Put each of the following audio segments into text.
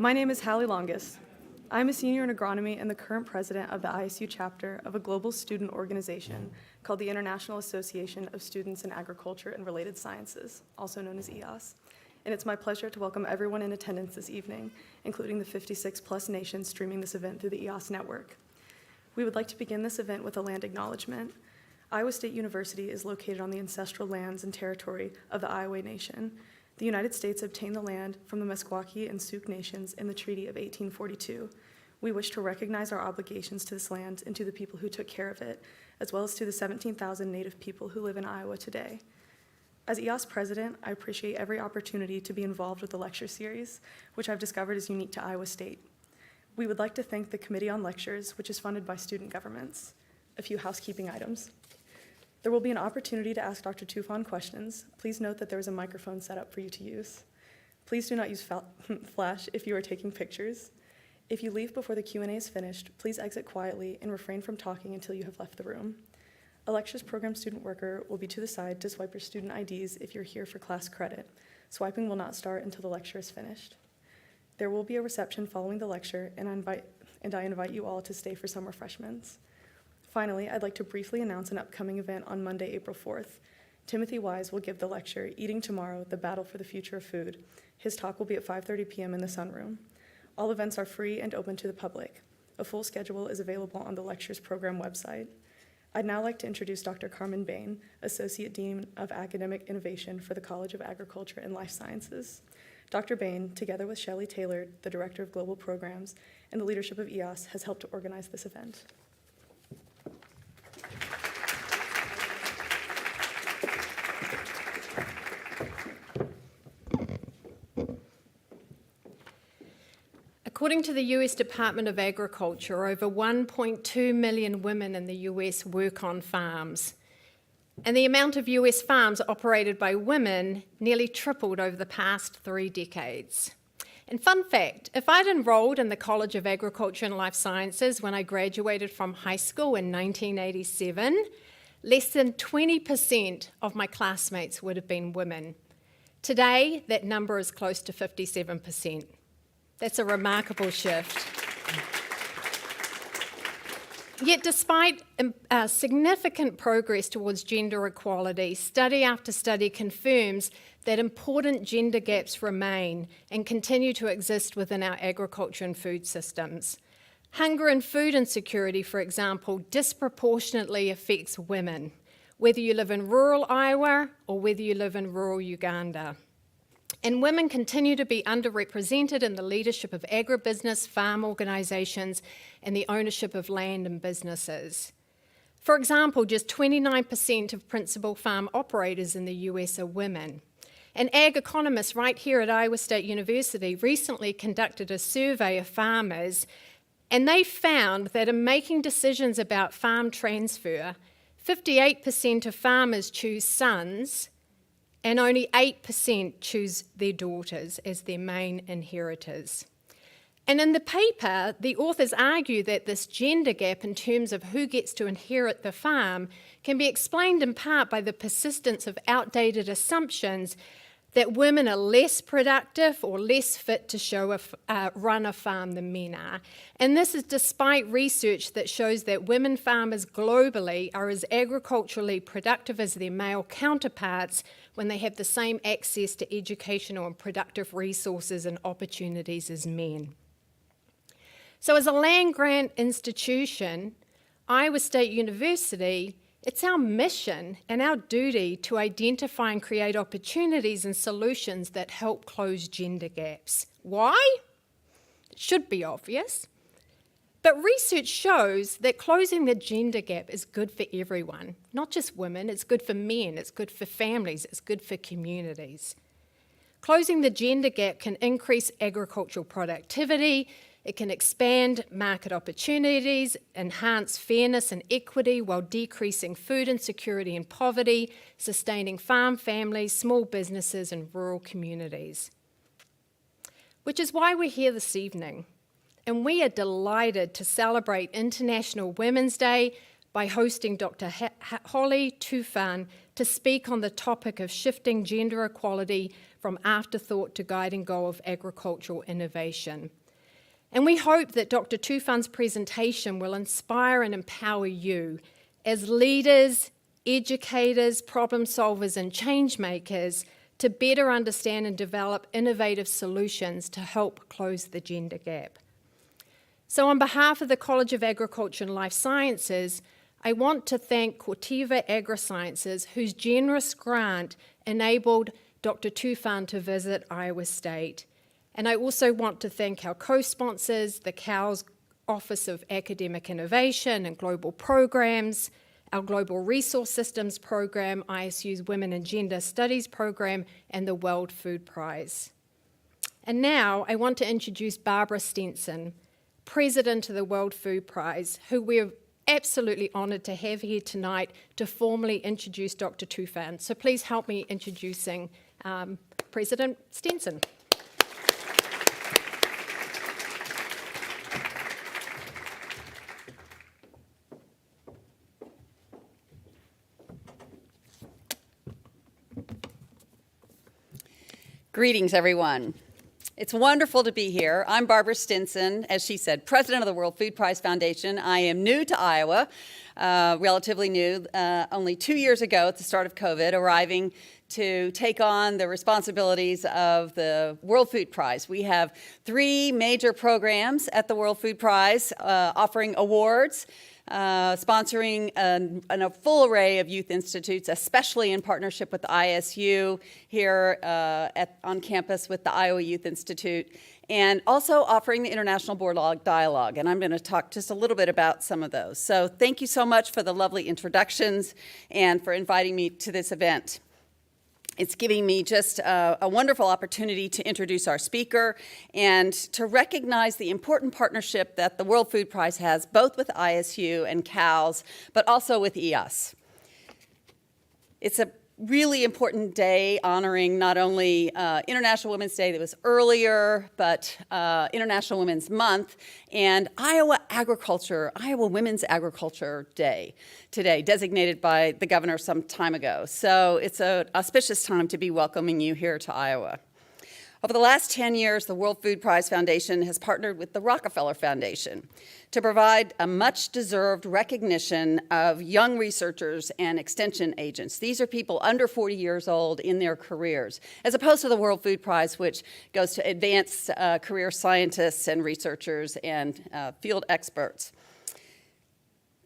My name is Hallie Longus. I'm a senior in agronomy and the current president of the ISU chapter of a global student organization called the International Association of Students in Agriculture and Related Sciences, also known as EAS. And it's my pleasure to welcome everyone in attendance this evening, including the 56+ nations streaming this event through the EAS network. We would like to begin this event with a land acknowledgement. Iowa State University is located on the ancestral lands and territory of the Iowa Nation. The United States obtained the land from the Meskwaki and Sioux nations in the Treaty of 1842. We wish to recognize our obligations to this land and to the people who took care of it, as well as to the 17,000 Native people who live in Iowa today. As EAS president, I appreciate every opportunity to be involved with the lecture series, which I've discovered is unique to Iowa State. We would like to thank the Committee on Lectures, which is funded by student governments. A few housekeeping items. There will be an opportunity to ask Dr. Tufan questions. Please note that there is a microphone set up for you to use. Please do not use flash if you are taking pictures. If you leave before the Q&A is finished, please exit quietly and refrain from talking until you have left the room. A lectures program student worker will be to the side to swipe your student IDs if you're here for class credit. Swiping will not start until the lecture is finished. There will be a reception following the lecture, and I invite you all to stay for some refreshments. Finally, I'd like to briefly announce an upcoming event on Monday, April 4th. Timothy Wise will give the lecture, Eating Tomorrow, The Battle for the Future of Food. His talk will be at 5:30 p.m. in the Sunroom. All events are free and open to the public. A full schedule is available on the lectures program website. I'd now like to introduce Dr. Carmen Bain, Associate Dean of Academic Innovation for the College of Agriculture and Life Sciences. Dr. Bain, together with Shelley Taylor, the Director of Global Programs, and the leadership of EAS, has helped to organize this event. According to the US Department of Agriculture, over 1.2 million women in the US work on farms. And the amount of US farms operated by women nearly tripled over the past 3 decades. And fun fact, if I'd enrolled in the College of Agriculture and Life Sciences when I graduated from high school in 1987, less than 20% of my classmates would have been women. Today, that number is close to 57%. That's a remarkable shift. Yet despite significant progress towards gender equality, study after study confirms that important gender gaps remain and continue to exist within our agriculture and food systems. Hunger and food insecurity, for example, disproportionately affects women, whether you live in rural Iowa or whether you live in rural Uganda. And women continue to be underrepresented in the leadership of agribusiness, farm organisations, and the ownership of land and businesses. For example, just 29% of principal farm operators in the US are women. And ag economists right here at Iowa State University recently conducted a survey of farmers, and they found that in making decisions about farm transfer, 58% of farmers choose sons, and only 8% choose their daughters as their main inheritors. And in the paper, the authors argue that this gender gap in terms of who gets to inherit the farm can be explained in part by the persistence of outdated assumptions that women are less productive or less fit to run a farm than men are. And this is despite research that shows that women farmers globally are as agriculturally productive as their male counterparts when they have the same access to educational and productive resources and opportunities as men. So as a land-grant institution, Iowa State University, it's our mission and our duty to identify and create opportunities and solutions that help close gender gaps. Why? It should be obvious. But research shows that closing the gender gap is good for everyone, not just women. It's good for men, it's good for families, it's good for communities. Closing the gender gap can increase agricultural productivity, it can expand market opportunities, enhance fairness and equity while decreasing food insecurity and poverty, sustaining farm families, small businesses and rural communities. Which is why we're here this evening. And we are delighted to celebrate International Women's Day by hosting Dr. Holly Tufan, to speak on the topic of shifting gender equality from afterthought to guiding goal of agricultural innovation. And we hope that Dr. Tufan's presentation will inspire and empower you as leaders, educators, problem solvers, and change makers to better understand and develop innovative solutions to help close the gender gap. So on behalf of the College of Agriculture and Life Sciences, I want to thank Cortiva Agrisciences, whose generous grant enabled Dr. Tufan to visit Iowa State. And I also want to thank our co-sponsors, the CAL's Office of Academic Innovation and Global Programs, our Global Resource Systems Program, ISU's Women and Gender Studies Program, and the World Food Prize. And now I want to introduce Barbara Stenson, President of the World Food Prize, who we're absolutely honored to have here tonight to formally introduce Dr. Tufan. So please help me introducing President Stenson. Greetings, everyone. It's wonderful to be here. I'm Barbara Stenson, as she said, president of the World Food Prize Foundation. I am new to Iowa, relatively new, only 2 years ago at the start of COVID, arriving to take on the responsibilities of the World Food Prize. We have 3 major programs at the World Food Prize, offering awards, sponsoring a full array of youth institutes, especially in partnership with the ISU here on campus with the Iowa Youth Institute, and also offering the International Board Dialogue. And I'm going to talk just a little bit about some of those. So thank you so much for the lovely introductions and for inviting me to this event. It's giving me just a wonderful opportunity to introduce our speaker and to recognize the important partnership that the World Food Prize has, both with ISU and CALS, but also with EOS. It's a really important day honoring not only International Women's Day that was earlier, but International Women's Month, and Iowa Women's Agriculture Day today, designated by the governor some time ago. So it's an auspicious time to be welcoming you here to Iowa. Over the last 10 years, the World Food Prize Foundation has partnered with the Rockefeller Foundation to provide a much-deserved recognition of young researchers and extension agents. These are people under 40 years old in their careers, as opposed to the World Food Prize, which goes to advanced career scientists and researchers and field experts.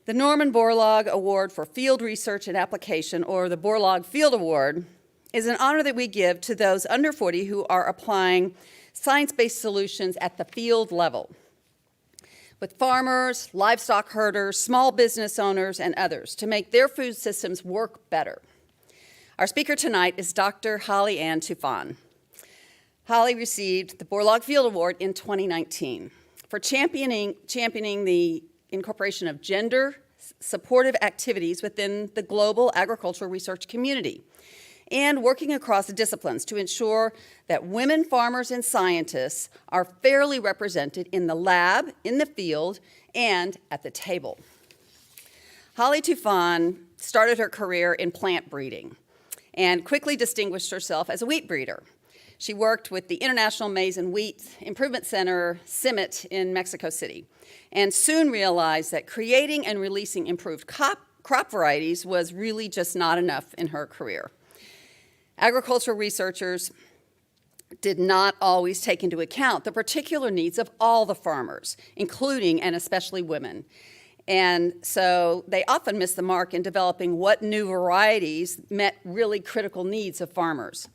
The Norman Borlaug Award for Field Research and Application, or the Borlaug Field Award, is an honor that we give to those under 40 who are applying science-based solutions at the field level with farmers, livestock herders, small business owners, and others to make their food systems work better. Our speaker tonight is Dr. Holly Ann Tufan. Holly received the Borlaug Field Award in 2019 for championing the incorporation of gender supportive activities within the global agricultural research community, and working across disciplines to ensure that women farmers and scientists are fairly represented in the lab, in the field, and at the table. Holly Tufan started her career in plant breeding and quickly distinguished herself as a wheat breeder. She worked with the International Maize and Wheat Improvement Center, CIMMYT, in Mexico City, and soon realized that creating and releasing improved crop varieties was really just not enough in her career. Agricultural researchers did not always take into account the particular needs of all the farmers, including and especially women. And so they often missed the mark in developing what new varieties met really critical needs of farmers.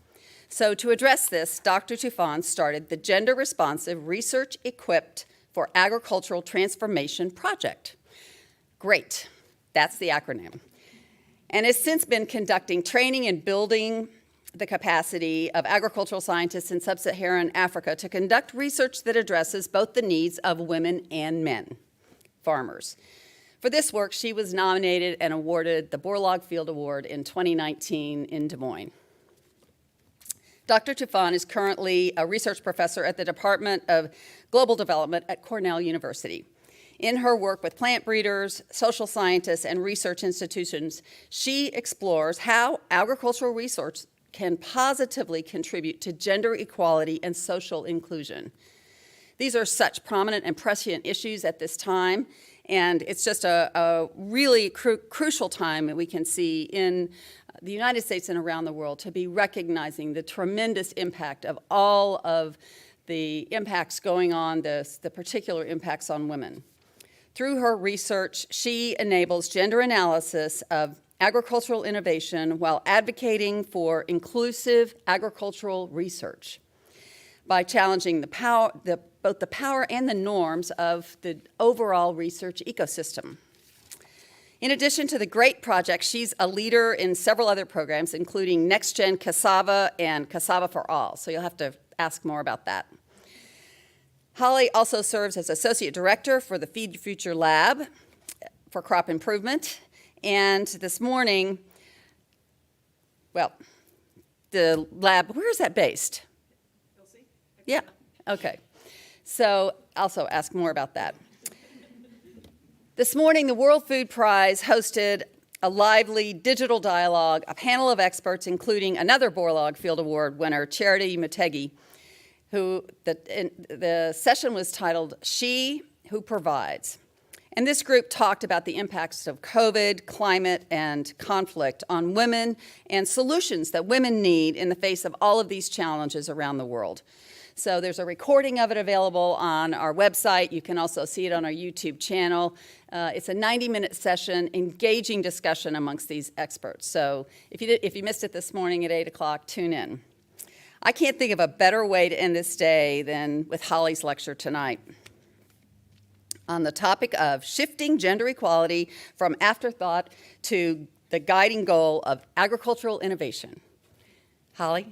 So to address this, Dr. Tufan started the Gender Responsive Research Equipped for Agricultural Transformation Project. Great, that's the acronym. And has since been conducting training and building the capacity of agricultural scientists in sub-Saharan Africa to conduct research that addresses both the needs of women and men, farmers. For this work, she was nominated and awarded the Borlaug Field Award in 2019 in Des Moines. Dr. Tufan is currently a research professor at the Department of Global Development at Cornell University. In her work with plant breeders, social scientists, and research institutions, she explores how agricultural research can positively contribute to gender equality and social inclusion. These are such prominent and prescient issues at this time, and it's just a really crucial time that we can see in the United States and around the world to be recognizing the tremendous impact of all of the impacts going on, the particular impacts on women. Through her research, she enables gender analysis of agricultural innovation while advocating for inclusive agricultural research by challenging both the power and the norms of the overall research ecosystem. In addition to the GREAT project, she's a leader in several other programs, including Nextgen Cassava and Cassava for All, so you'll have to ask more about that. Holly also serves as Associate Director for the Feed Future Lab for Crop Improvement. And this morning, well, the lab, where is that based? You'll see. Yeah, okay. So also ask more about that. This morning, the World Food Prize hosted a lively digital dialogue, a panel of experts, including another Borlaug Field Award winner, Charity Mutegi, who the session was titled, She Who Provides. And this group talked about the impacts of COVID, climate, and conflict on women and solutions that women need in the face of all of these challenges around the world. So there's a recording of it available on our website. You can also see it on our YouTube channel. It's a 90-minute session, engaging discussion amongst these experts. So if you missed it this morning at 8 o'clock, tune in. I can't think of a better way to end this day than with Holly's lecture tonight on the topic of shifting gender equality from afterthought to the guiding goal of agricultural innovation. Holly?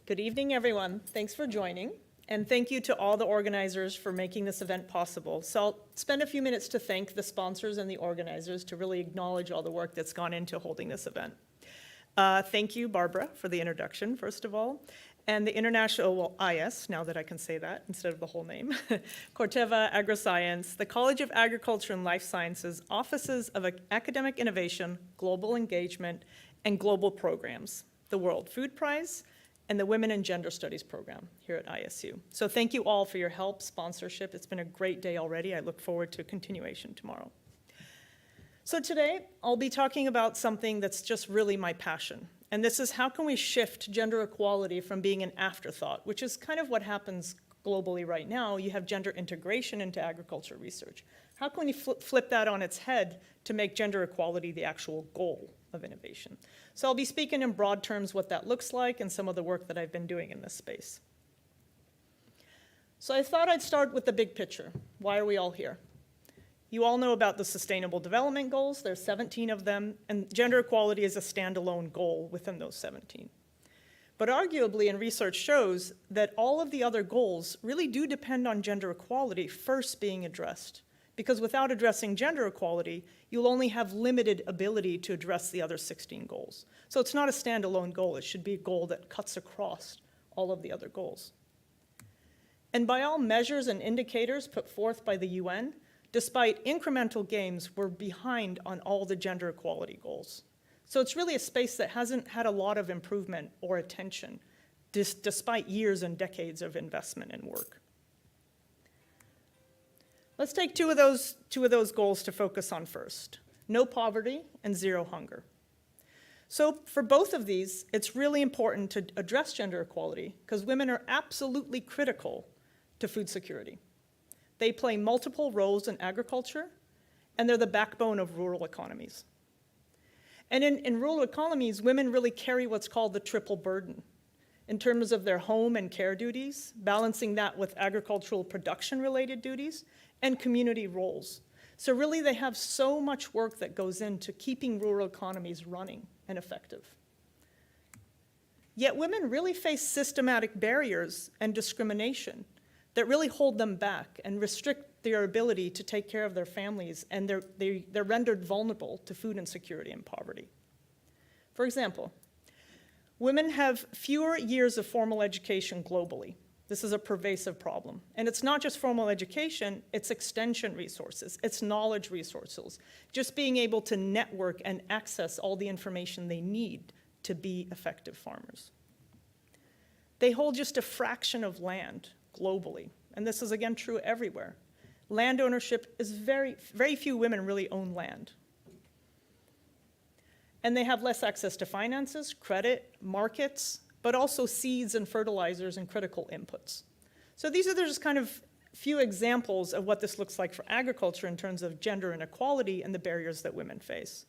Good evening, everyone. Thanks for joining. And thank you to all the organizers for making this event possible. So I'll spend a few minutes to thank the sponsors and the organizers to really acknowledge all the work that's gone into holding this event. Thank you, Barbara, for the introduction, first of all. And the International, IS, now that I can say that instead of the whole name, Corteva Agroscience, the College of Agriculture and Life Sciences, Offices of Academic Innovation, Global Engagement, and Global Programs, the World Food Prize, and the Women and Gender Studies program here at ISU. So thank you all for your help, sponsorship. It's been a great day already. I look forward to a continuation tomorrow. So today, I'll be talking about something that's just really my passion. And this is how can we shift gender equality from being an afterthought, which is kind of what happens globally right now. You have gender integration into agriculture research. How can we flip that on its head to make gender equality the actual goal of innovation? So I'll be speaking in broad terms what that looks like and some of the work that I've been doing in this space. So I thought I'd start with the big picture. Why are we all here? You all know about the Sustainable Development Goals. There's 17 of them, and gender equality is a standalone goal within those 17. But arguably, and research shows that all of the other goals really do depend on gender equality first being addressed. Because without addressing gender equality, you'll only have limited ability to address the other 16 goals. So it's not a standalone goal. It should be a goal that cuts across all of the other goals. And by all measures and indicators put forth by the UN, despite incremental gains, we're behind on all the gender equality goals. So it's really a space that hasn't had a lot of improvement or attention, despite years and decades of investment and work. Let's take two of those goals to focus on first: no poverty and zero hunger. So for both of these, it's really important to address gender equality because women are absolutely critical to food security. They play multiple roles in agriculture, and they're the backbone of rural economies. And in rural economies, women really carry what's called the triple burden in terms of their home and care duties, balancing that with agricultural production-related duties, and community roles. So really, they have so much work that goes into keeping rural economies running and effective. Yet women really face systematic barriers and discrimination that really hold them back and restrict their ability to take care of their families, and they're rendered vulnerable to food insecurity and poverty. For example, women have fewer years of formal education globally. This is a pervasive problem. And it's not just formal education, it's extension resources, it's knowledge resources, just being able to network and access all the information they need to be effective farmers. They hold just a fraction of land globally, and this is again true everywhere. Land ownership is very few women really own land. And they have less access to finances, credit, markets, but also seeds and fertilizers and critical inputs. So these are just kind of few examples of what this looks like for agriculture in terms of gender inequality and the barriers that women face.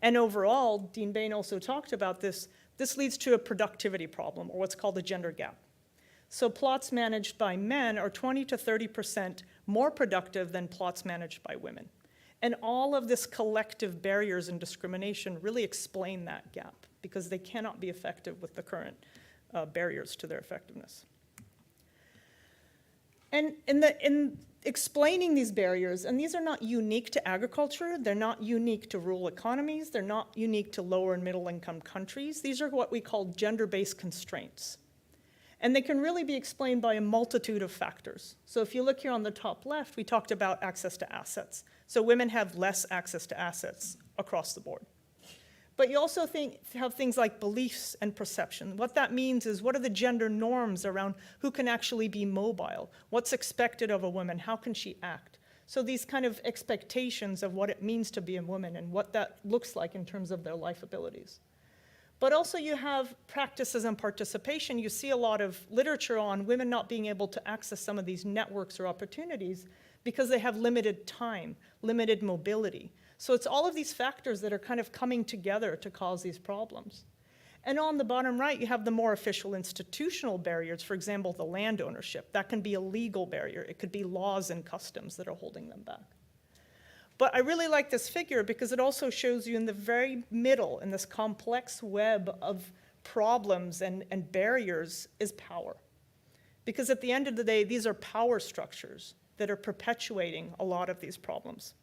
And overall, Dean Bain also talked about this leads to a productivity problem, or what's called a gender gap. So plots managed by men are 20 to 30% more productive than plots managed by women. And all of this collective barriers and discrimination really explain that gap, because they cannot be effective with the current barriers to their effectiveness. And in explaining these barriers, and these are not unique to agriculture, they're not unique to rural economies, they're not unique to lower and middle income countries, these are what we call gender-based constraints. And they can really be explained by a multitude of factors. So if you look here on the top left, we talked about access to assets. So women have less access to assets across the board. But you also have things like beliefs and perception. What that means is, what are the gender norms around who can actually be mobile? What's expected of a woman? How can she act? So these kind of expectations of what it means to be a woman and what that looks like in terms of their life abilities. But also you have practices and participation. You see a lot of literature on women not being able to access some of these networks or opportunities because they have limited time, limited mobility. So it's all of these factors that are kind of coming together to cause these problems. And on the bottom right, you have the more official institutional barriers, for example, the land ownership. That can be a legal barrier. It could be laws and customs that are holding them back. But I really like this figure because it also shows you in the very middle, in this complex web of problems and barriers, is power. Because at the end of the day, these are power structures that are perpetuating a lot of these problems.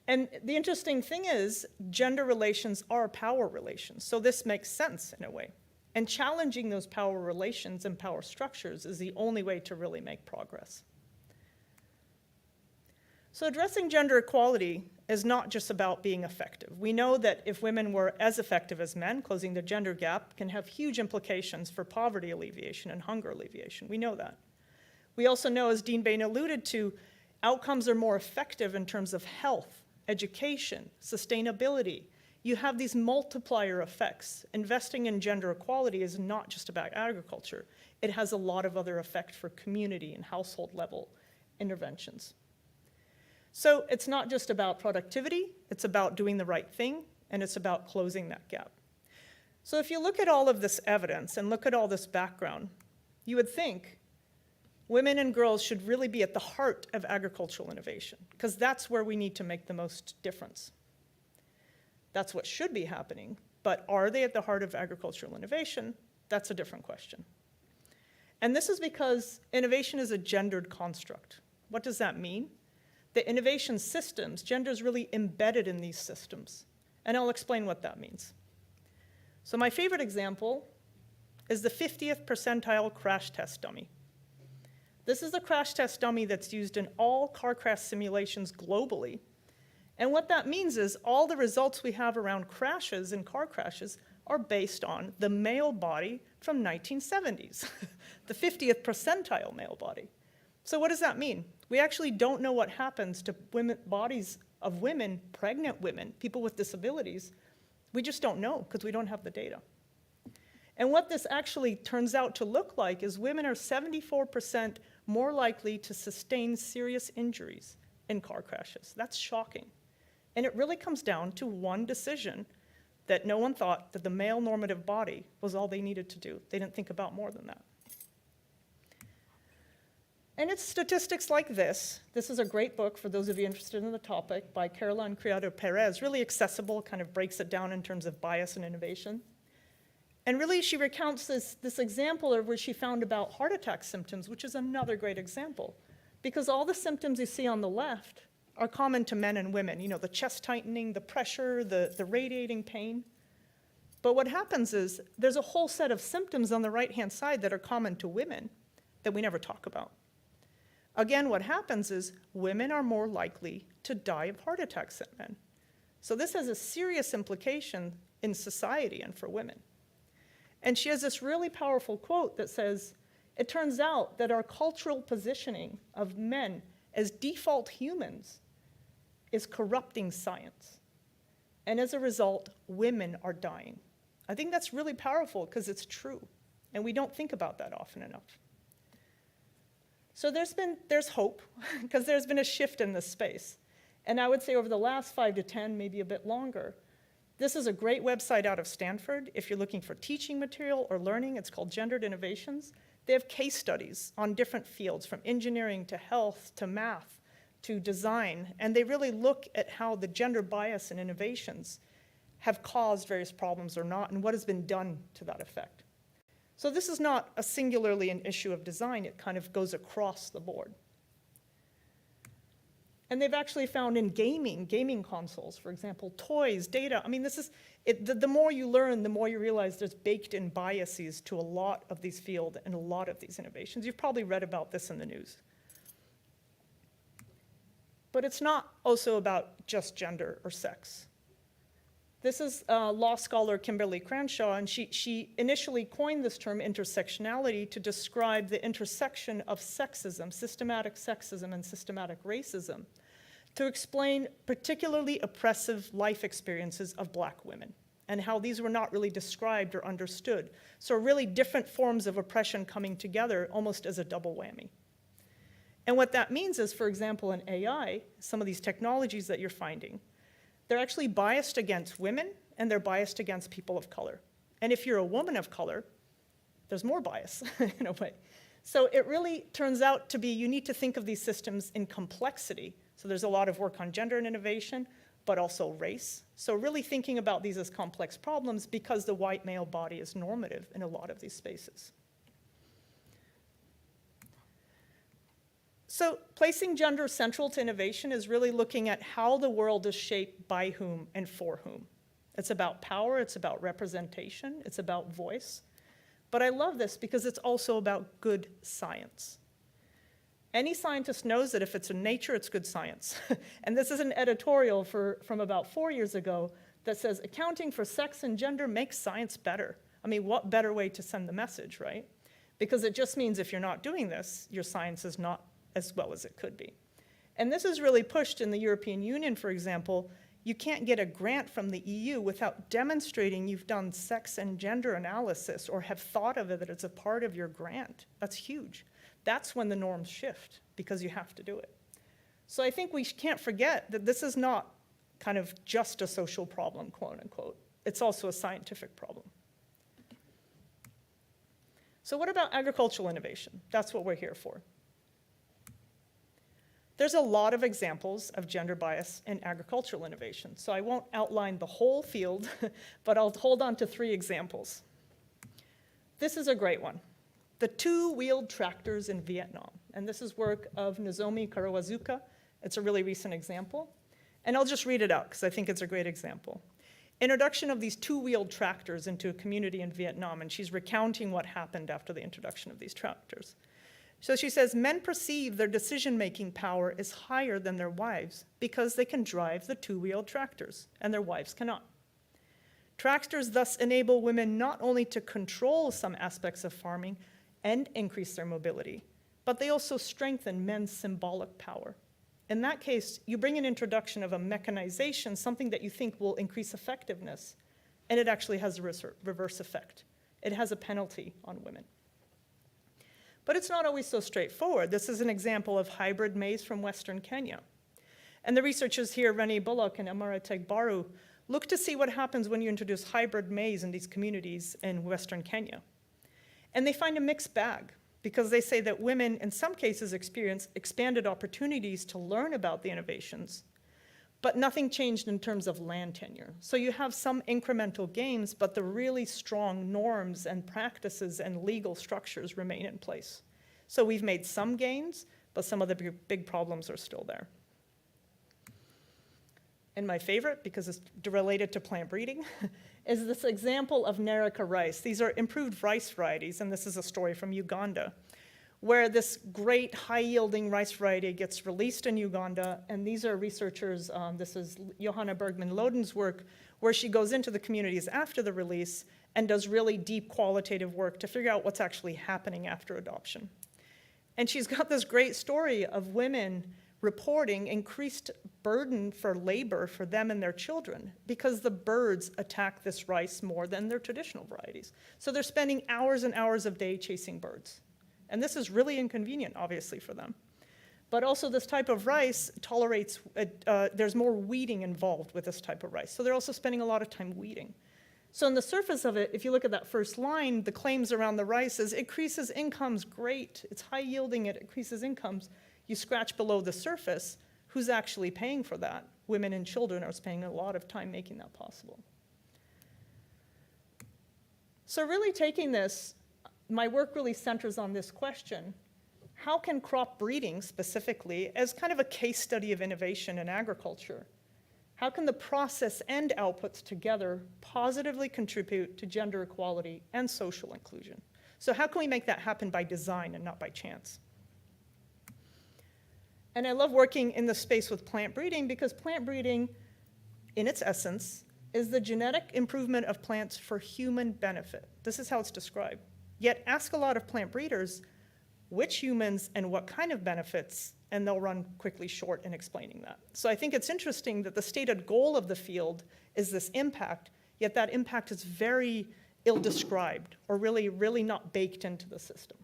And the interesting thing is, gender relations are power relations, so this makes sense in a way. And challenging those power relations and power structures is the only way to really make progress. So addressing gender equality is not just about being effective. We know that if women were as effective as men, closing the gender gap can have huge implications for poverty alleviation and hunger alleviation. We know that. We also know, as Dean Bain alluded to, outcomes are more effective in terms of health, education, sustainability. You have these multiplier effects. Investing in gender equality is not just about agriculture. It has a lot of other effect for community and household level interventions. So it's not just about productivity, it's about doing the right thing, and it's about closing that gap. So if you look at all of this evidence and look at all this background, you would think women and girls should really be at the heart of agricultural innovation, because that's where we need to make the most difference. That's what should be happening, but are they at the heart of agricultural innovation? That's a different question. And this is because innovation is a gendered construct. What does that mean? The innovation systems, gender is really embedded in these systems. And I'll explain what that means. So my favorite example is the 50th percentile crash test dummy. This is the crash test dummy that's used in all car crash simulations globally. And what that means is all the results we have around crashes and car crashes are based on the male body from 1970s, the 50th percentile male body. So what does that mean? We actually don't know what happens to bodies of women, pregnant women, people with disabilities. We just don't know because we don't have the data. And what this actually turns out to look like is women are 74% more likely to sustain serious injuries in car crashes. That's shocking. And it really comes down to one decision that no one thought that the male normative body was all they needed to do. They didn't think about more than that. And it's statistics like this. This is a great book for those of you interested in the topic by Caroline Criado Perez, really accessible, kind of breaks it down in terms of bias and innovation. And really she recounts this example of where she found about heart attack symptoms, which is another great example. Because all the symptoms you see on the left are common to men and women. You know, the chest tightening, the pressure, the radiating pain. But what happens is there's a whole set of symptoms on the right-hand side that are common to women that we never talk about. Again, what happens is women are more likely to die of heart attacks than men. So this has a serious implication in society and for women. And she has this really powerful quote that says, it turns out that our cultural positioning of men as default humans is corrupting science. And as a result, women are dying. I think that's really powerful because it's true. And we don't think about that often enough. So there's hope, because there's been a shift in this space. And I would say over the last 5 to 10, maybe a bit longer. This is a great website out of Stanford. If you're looking for teaching material or learning, it's called Gendered Innovations. They have case studies on different fields, from engineering to health to math to design. And they really look at how the gender bias in innovations have caused various problems or not, and what has been done to that effect. So this is not a singularly an issue of design. It kind of goes across the board. And they've actually found in gaming consoles, for example, toys, data. I mean, this is, the more you learn, the more you realize there's baked-in biases to a lot of these fields and a lot of these innovations. You've probably read about this in the news. But it's not also about just gender or sex. This is law scholar Kimberly Cranshaw, and she initially coined this term intersectionality to describe the intersection of sexism, systematic sexism, and systematic racism, to explain particularly oppressive life experiences of Black women and how these were not really described or understood. So really different forms of oppression coming together almost as a double whammy. And what that means is, for example, in AI, some of these technologies that you're finding, they're actually biased against women and they're biased against people of color. And if you're a woman of color, there's more bias in a way. So it really turns out to be, you need to think of these systems in complexity. So there's a lot of work on gender and innovation, but also race. So really thinking about these as complex problems because the white male body is normative in a lot of these spaces. So placing gender central to innovation is really looking at how the world is shaped by whom and for whom. It's about power, it's about representation, it's about voice. But I love this because it's also about good science. Any scientist knows that if it's in nature, it's good science. And this is an editorial from about 4 years ago that says accounting for sex and gender makes science better. I mean, what better way to send the message, right? Because it just means if you're not doing this, your science is not as well as it could be. And this is really pushed in the European Union, for example. You can't get a grant from the EU without demonstrating you've done sex and gender analysis or have thought of it as a part of your grant. That's huge. That's when the norms shift, because you have to do it. So I think we can't forget that this is not kind of just a social problem, quote unquote. It's also a scientific problem. So what about agricultural innovation? That's what we're here for. There's a lot of examples of gender bias in agricultural innovation, so I won't outline the whole field, but I'll hold on to 3 examples. This is a great one. The 2-wheeled tractors in Vietnam, and this is work of Nozomi Karawazuka. It's a really recent example, and I'll just read it out because I think it's a great example. Introduction of these 2-wheeled tractors into a community in Vietnam, and she's recounting what happened after the introduction of these tractors. So she says, men perceive their decision-making power is higher than their wives because they can drive the 2-wheeled tractors, and their wives cannot. Tractors thus enable women not only to control some aspects of farming and increase their mobility, but they also strengthen men's symbolic power. In that case, you bring an introduction of a mechanization, something that you think will increase effectiveness, and it actually has a reverse effect. It has a penalty on women. But it's not always so straightforward. This is an example of hybrid maize from Western Kenya. And the researchers here, Renee Bullock and Amara Tegbaru, look to see what happens when you introduce hybrid maize in these communities in Western Kenya. And they find a mixed bag, because they say that women, in some cases, experience expanded opportunities to learn about the innovations, but nothing changed in terms of land tenure. So you have some incremental gains, but the really strong norms and practices and legal structures remain in place. So we've made some gains, but some of the big problems are still there. And my favorite, because it's related to plant breeding, is this example of Nerika rice. These are improved rice varieties, and this is a story from Uganda, where this great high-yielding rice variety gets released in Uganda, and these are researchers, this is Johanna Bergman-Loden's work, where she goes into the communities after the release and does really deep qualitative work to figure out what's actually happening after adoption. And she's got this great story of women reporting increased burden for labor for them and their children because the birds attack this rice more than their traditional varieties. So they're spending hours and hours of day chasing birds. And this is really inconvenient, obviously, for them. But also this type of rice tolerates, there's more weeding involved with this type of rice. So they're also spending a lot of time weeding. So on the surface of it, if you look at that first line, the claims around the rice is it increases incomes, great. It's high yielding, it increases incomes. You scratch below the surface, who's actually paying for that? Women and children are spending a lot of time making that possible. So really taking this, my work really centers on this question: how can crop breeding specifically, as kind of a case study of innovation in agriculture, how can the process and outputs together positively contribute to gender equality and social inclusion? So how can we make that happen by design and not by chance? And I love working in the space with plant breeding because plant breeding, in its essence, is the genetic improvement of plants for human benefit. This is how it's described. Yet ask a lot of plant breeders which humans and what kind of benefits, and they'll run quickly short in explaining that. So I think it's interesting that the stated goal of the field is this impact, yet that impact is very ill-described or really not baked into the system.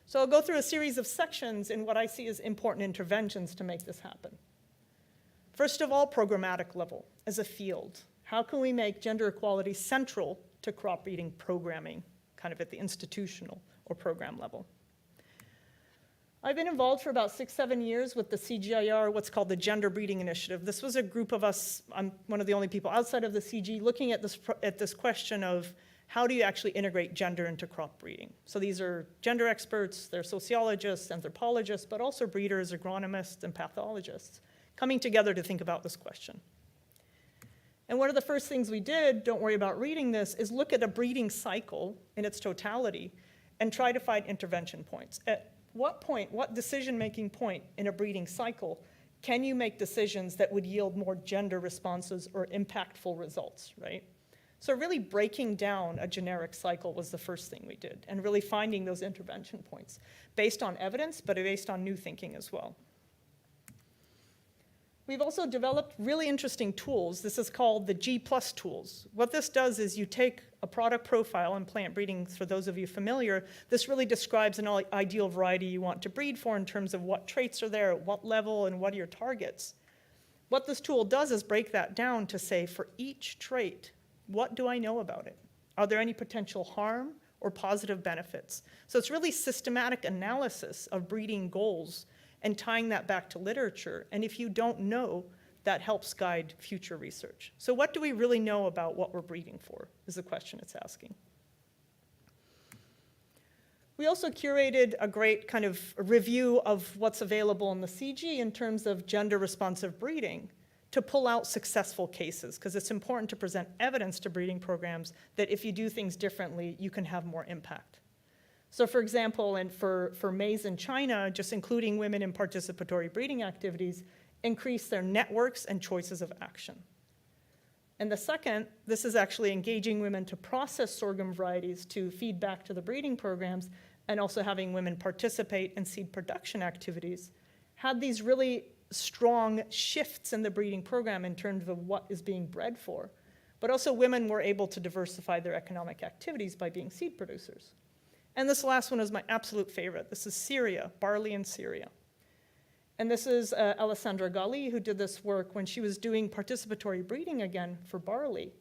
So I'll go through a series of sections in what I see as important interventions to make this happen. First of all, programmatic level as a field. How can we make gender equality central to crop breeding programming, kind of at the institutional or program level? I've been involved for about 6-7 years with the CGIAR, what's called the Gender Breeding Initiative. This was a group of us, I'm one of the only people outside of the CG, looking at this question of how do you actually integrate gender into crop breeding? So these are gender experts, they're sociologists, anthropologists, but also breeders, agronomists, and pathologists coming together to think about this question. And one of the first things we did, don't worry about reading this, is look at a breeding cycle in its totality and try to find intervention points. At what point, what decision-making point in a breeding cycle can you make decisions that would yield more gender responses or impactful results, right? So really breaking down a generic cycle was the first thing we did, and really finding those intervention points based on evidence, but based on new thinking as well. We've also developed really interesting tools. This is called the GPlus Tools. What this does is you take a product profile in plant breeding, for those of you familiar, this really describes an ideal variety you want to breed for in terms of what traits are there, at what level, and what are your targets. What this tool does is break that down to say, for each trait, what do I know about it? Are there any potential harm or positive benefits? So it's really systematic analysis of breeding goals and tying that back to literature. And if you don't know, that helps guide future research. So what do we really know about what we're breeding for, is the question it's asking. We also curated a great kind of review of what's available in the CG in terms of gender-responsive breeding to pull out successful cases, because it's important to present evidence to breeding programs that if you do things differently, you can have more impact. So for example, and for maize in China, just including women in participatory breeding activities increase their networks and choices of action. And the second, this is actually engaging women to process sorghum varieties to feed back to the breeding programs, and also having women participate in seed production activities, had these really strong shifts in the breeding program in terms of what is being bred for. But also women were able to diversify their economic activities by being seed producers. And this last one is my absolute favorite. This is Syria, barley in Syria. And this is Alessandra Gali, who did this work when she was doing participatory breeding again for barley.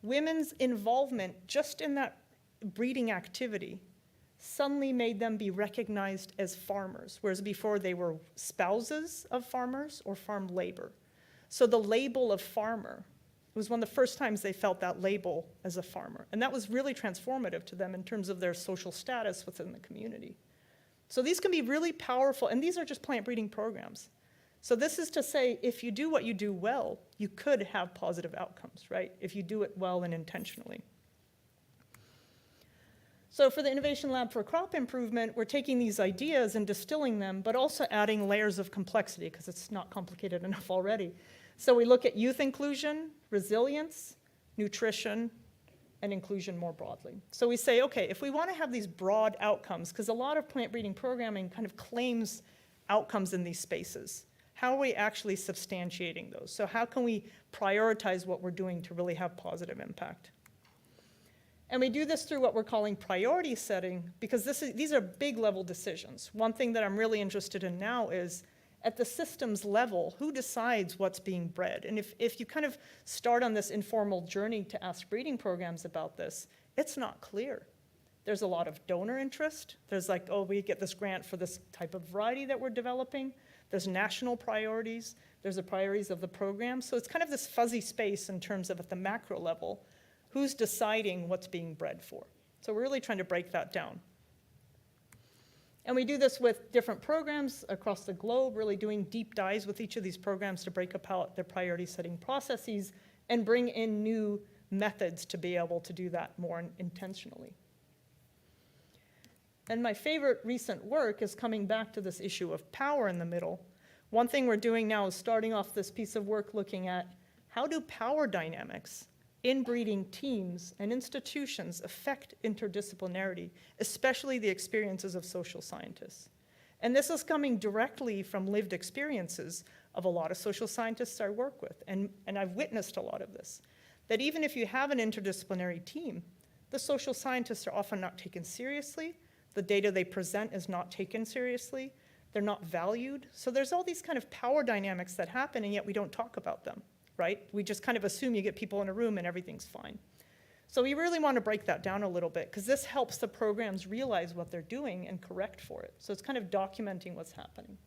Women's involvement just in that breeding activity suddenly made them be recognized as farmers, whereas before they were spouses of farmers or farm labor. So the label of farmer, it was one of the first times they felt that label as a farmer. And that was really transformative to them in terms of their social status within the community. So these can be really powerful, and these are just plant breeding programs. So this is to say, if you do what you do well, you could have positive outcomes, right? If you do it well and intentionally. So for the Innovation Lab for Crop Improvement, we're taking these ideas and distilling them, but also adding layers of complexity, because it's not complicated enough already. So we look at youth inclusion, resilience, nutrition, and inclusion more broadly. So we say, okay, if we want to have these broad outcomes, because a lot of plant breeding programming kind of claims outcomes in these spaces, how are we actually substantiating those? So how can we prioritize what we're doing to really have positive impact? And we do this through what we're calling priority setting, because these are big level decisions. One thing that I'm really interested in now is, at the systems level, who decides what's being bred? And if you kind of start on this informal journey to ask breeding programs about this, it's not clear. There's a lot of donor interest. There's like, oh, we get this grant for this type of variety that we're developing. There's national priorities. There's the priorities of the program. So it's kind of this fuzzy space in terms of, at the macro level, who's deciding what's being bred for. So we're really trying to break that down. And we do this with different programs across the globe, really doing deep dives with each of these programs to break apart their priority setting processes and bring in new methods to be able to do that more intentionally. And my favorite recent work is coming back to this issue of power in the middle. One thing we're doing now is starting off this piece of work looking at, how do power dynamics inbreeding teams and institutions affect interdisciplinarity, especially the experiences of social scientists. And this is coming directly from lived experiences of a lot of social scientists I work with, and I've witnessed a lot of this, that even if you have an interdisciplinary team, the social scientists are often not taken seriously, the data they present is not taken seriously, they're not valued. So there's all these kind of power dynamics that happen, and yet we don't talk about them. Right? We just kind of assume you get people in a room and everything's fine. So we really want to break that down a little bit, because this helps the programs realize what they're doing and correct for it. So it's kind of documenting what's happening.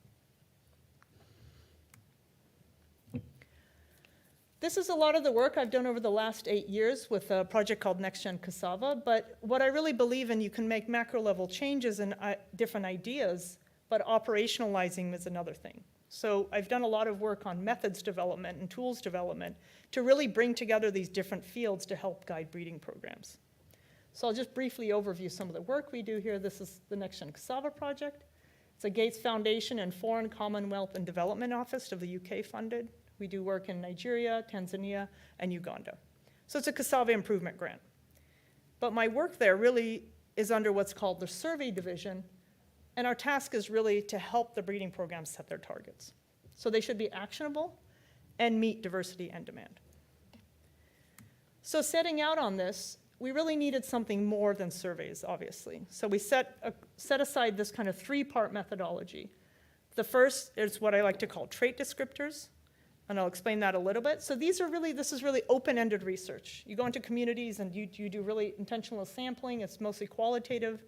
This is a lot of the work I've done over the last 8 years with a project called Nextgen Cassava, but what I really believe in, you can make macro level changes and different ideas, but operationalizing is another thing. So I've done a lot of work on methods development and tools development to really bring together these different fields to help guide breeding programs. So I'll just briefly overview some of the work we do here. This is the Nextgen Cassava project. It's a Gates Foundation and Foreign Commonwealth and Development Office of the UK funded. We do work in Nigeria, Tanzania, and Uganda. So it's a cassava improvement grant. But my work there really is under what's called the survey division, and our task is really to help the breeding programs set their targets. So they should be actionable and meet diversity and demand. So setting out on this, we really needed something more than surveys, obviously. So we set aside this kind of 3-part methodology. The first is what I like to call trait descriptors, and I'll explain that a little bit. So this is really open-ended research. You go into communities and you do really intentional sampling. It's mostly qualitative.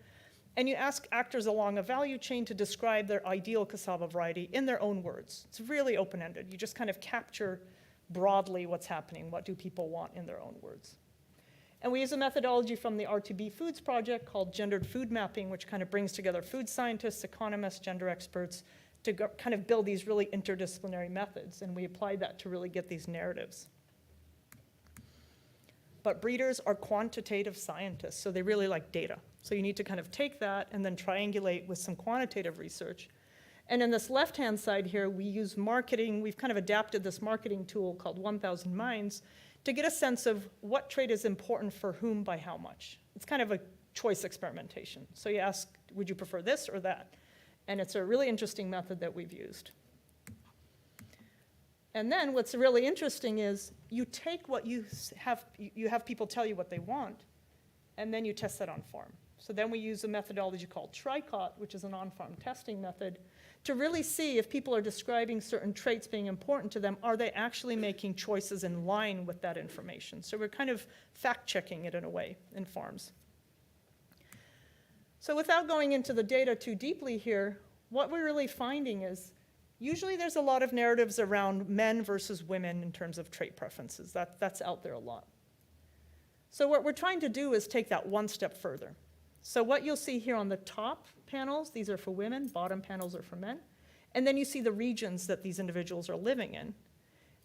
And you ask actors along a value chain to describe their ideal cassava variety in their own words. It's really open-ended. You just kind of capture broadly what's happening, what do people want in their own words. And we use a methodology from the R2B Foods project called gendered food mapping, which kind of brings together food scientists, economists, gender experts to kind of build these really interdisciplinary methods. And we applied that to really get these narratives. But breeders are quantitative scientists, so they really like data. So you need to kind of take that and then triangulate with some quantitative research. And in this left-hand side here, we use marketing. We've kind of adapted this marketing tool called 1000 Minds to get a sense of what trait is important for whom by how much. It's kind of a choice experimentation. So you ask, would you prefer this or that? And it's a really interesting method that we've used. And then what's really interesting is you take what you have people tell you what they want, and then you test that on farm. So then we use a methodology called TRICOT, which is an on-farm testing method, to really see if people are describing certain traits being important to them, are they actually making choices in line with that information? So we're kind of fact-checking it in a way in farms. So without going into the data too deeply here, what we're really finding is usually there's a lot of narratives around men versus women in terms of trait preferences. That's out there a lot. So what we're trying to do is take that one step further. So what you'll see here on the top panels, these are for women, bottom panels are for men. And then you see the regions that these individuals are living in.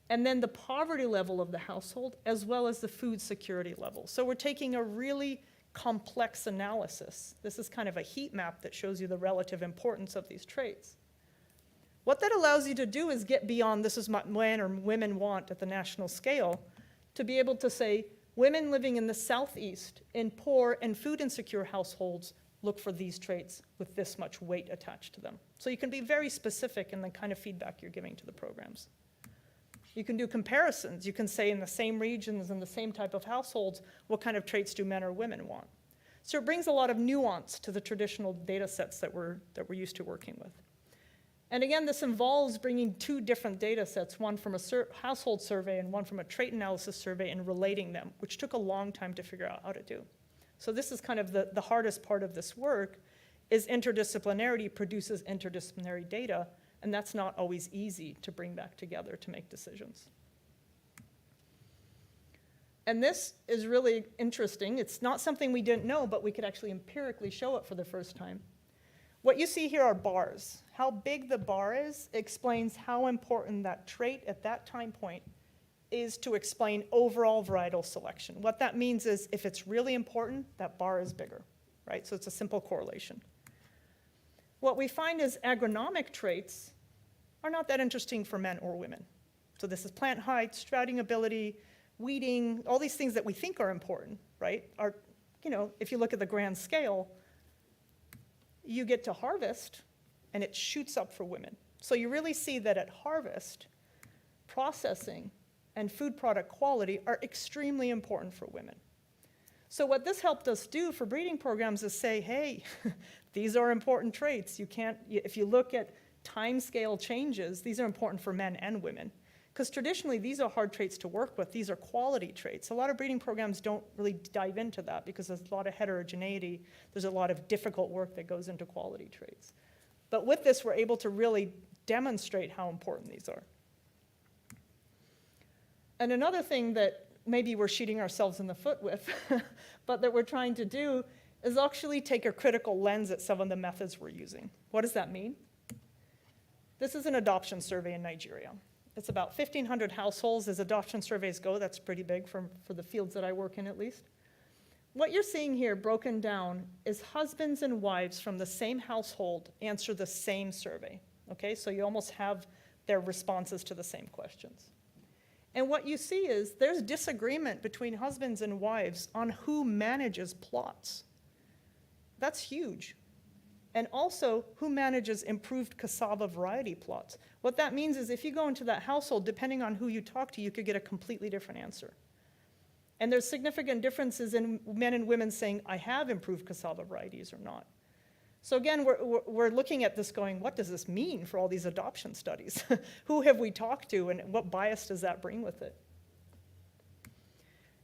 And then the poverty level of the household, as well as the food security level. So we're taking a really complex analysis. This is kind of a heat map that shows you the relative importance of these traits. What that allows you to do is get beyond this is what men or women want at the national scale, to be able to say, women living in the Southeast in poor and food insecure households look for these traits with this much weight attached to them. So you can be very specific in the kind of feedback you're giving to the programs. You can do comparisons. You can say in the same regions and the same type of households, what kind of traits do men or women want? So it brings a lot of nuance to the traditional data sets that we're used to working with. And again, this involves bringing two different data sets, one from a household survey and one from a trait analysis survey, and relating them, which took a long time to figure out how to do. So this is kind of the hardest part of this work, is interdisciplinarity produces interdisciplinary data, and that's not always easy to bring back together to make decisions. And this is really interesting. It's not something we didn't know, but we could actually empirically show it for the first time. What you see here are bars. How big the bar is explains how important that trait at that time point is to explain overall varietal selection. What that means is if it's really important, that bar is bigger, right? So it's a simple correlation. What we find is agronomic traits are not that interesting for men or women. So this is plant height, sprouting ability, weeding, all these things that we think are important, right? Are, you know, if you look at the grand scale, you get to harvest, and it shoots up for women. So you really see that at harvest, processing and food product quality are extremely important for women. So what this helped us do for breeding programs is say, hey, these are important traits. You can't, if you look at time scale changes, these are important for men and women. Because traditionally, these are hard traits to work with. These are quality traits. A lot of breeding programs don't really dive into that because there's a lot of heterogeneity. There's a lot of difficult work that goes into quality traits. But with this, we're able to really demonstrate how important these are. And another thing that maybe we're shooting ourselves in the foot with, but that we're trying to do, is actually take a critical lens at some of the methods we're using. What does that mean? This is an adoption survey in Nigeria. It's about 1,500 households as adoption surveys go. That's pretty big for the fields that I work in, at least. What you're seeing here broken down is husbands and wives from the same household answer the same survey. Okay, so you almost have their responses to the same questions. And what you see is there's disagreement between husbands and wives on who manages plots. That's huge. And also, who manages improved cassava variety plots. What that means is if you go into that household, depending on who you talk to, you could get a completely different answer. And there's significant differences in men and women saying, I have improved cassava varieties or not. So again, we're looking at this going, what does this mean for all these adoption studies? Who have we talked to, and what bias does that bring with it?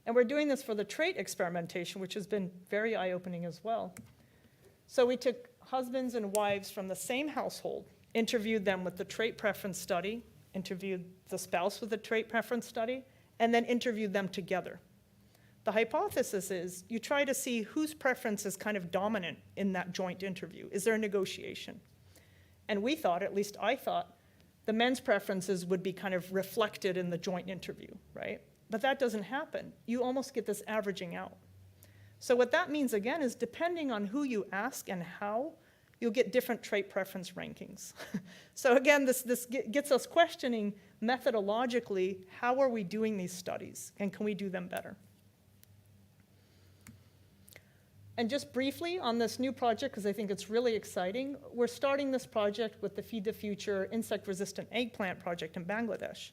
And we're doing this for the trait experimentation, which has been very eye-opening as well. So we took husbands and wives from the same household, interviewed them with the trait preference study, interviewed the spouse with the trait preference study, and then interviewed them together. The hypothesis is you try to see whose preference is kind of dominant in that joint interview. Is there a negotiation? And we thought, at least I thought, the men's preferences would be kind of reflected in the joint interview, right? But that doesn't happen. You almost get this averaging out. So what that means, again, is depending on who you ask and how, you'll get different trait preference rankings. So again, this gets us questioning methodologically, how are we doing these studies, and can we do them better? And just briefly on this new project, because I think it's really exciting, we're starting this project with the Feed the Future insect-resistant eggplant project in Bangladesh.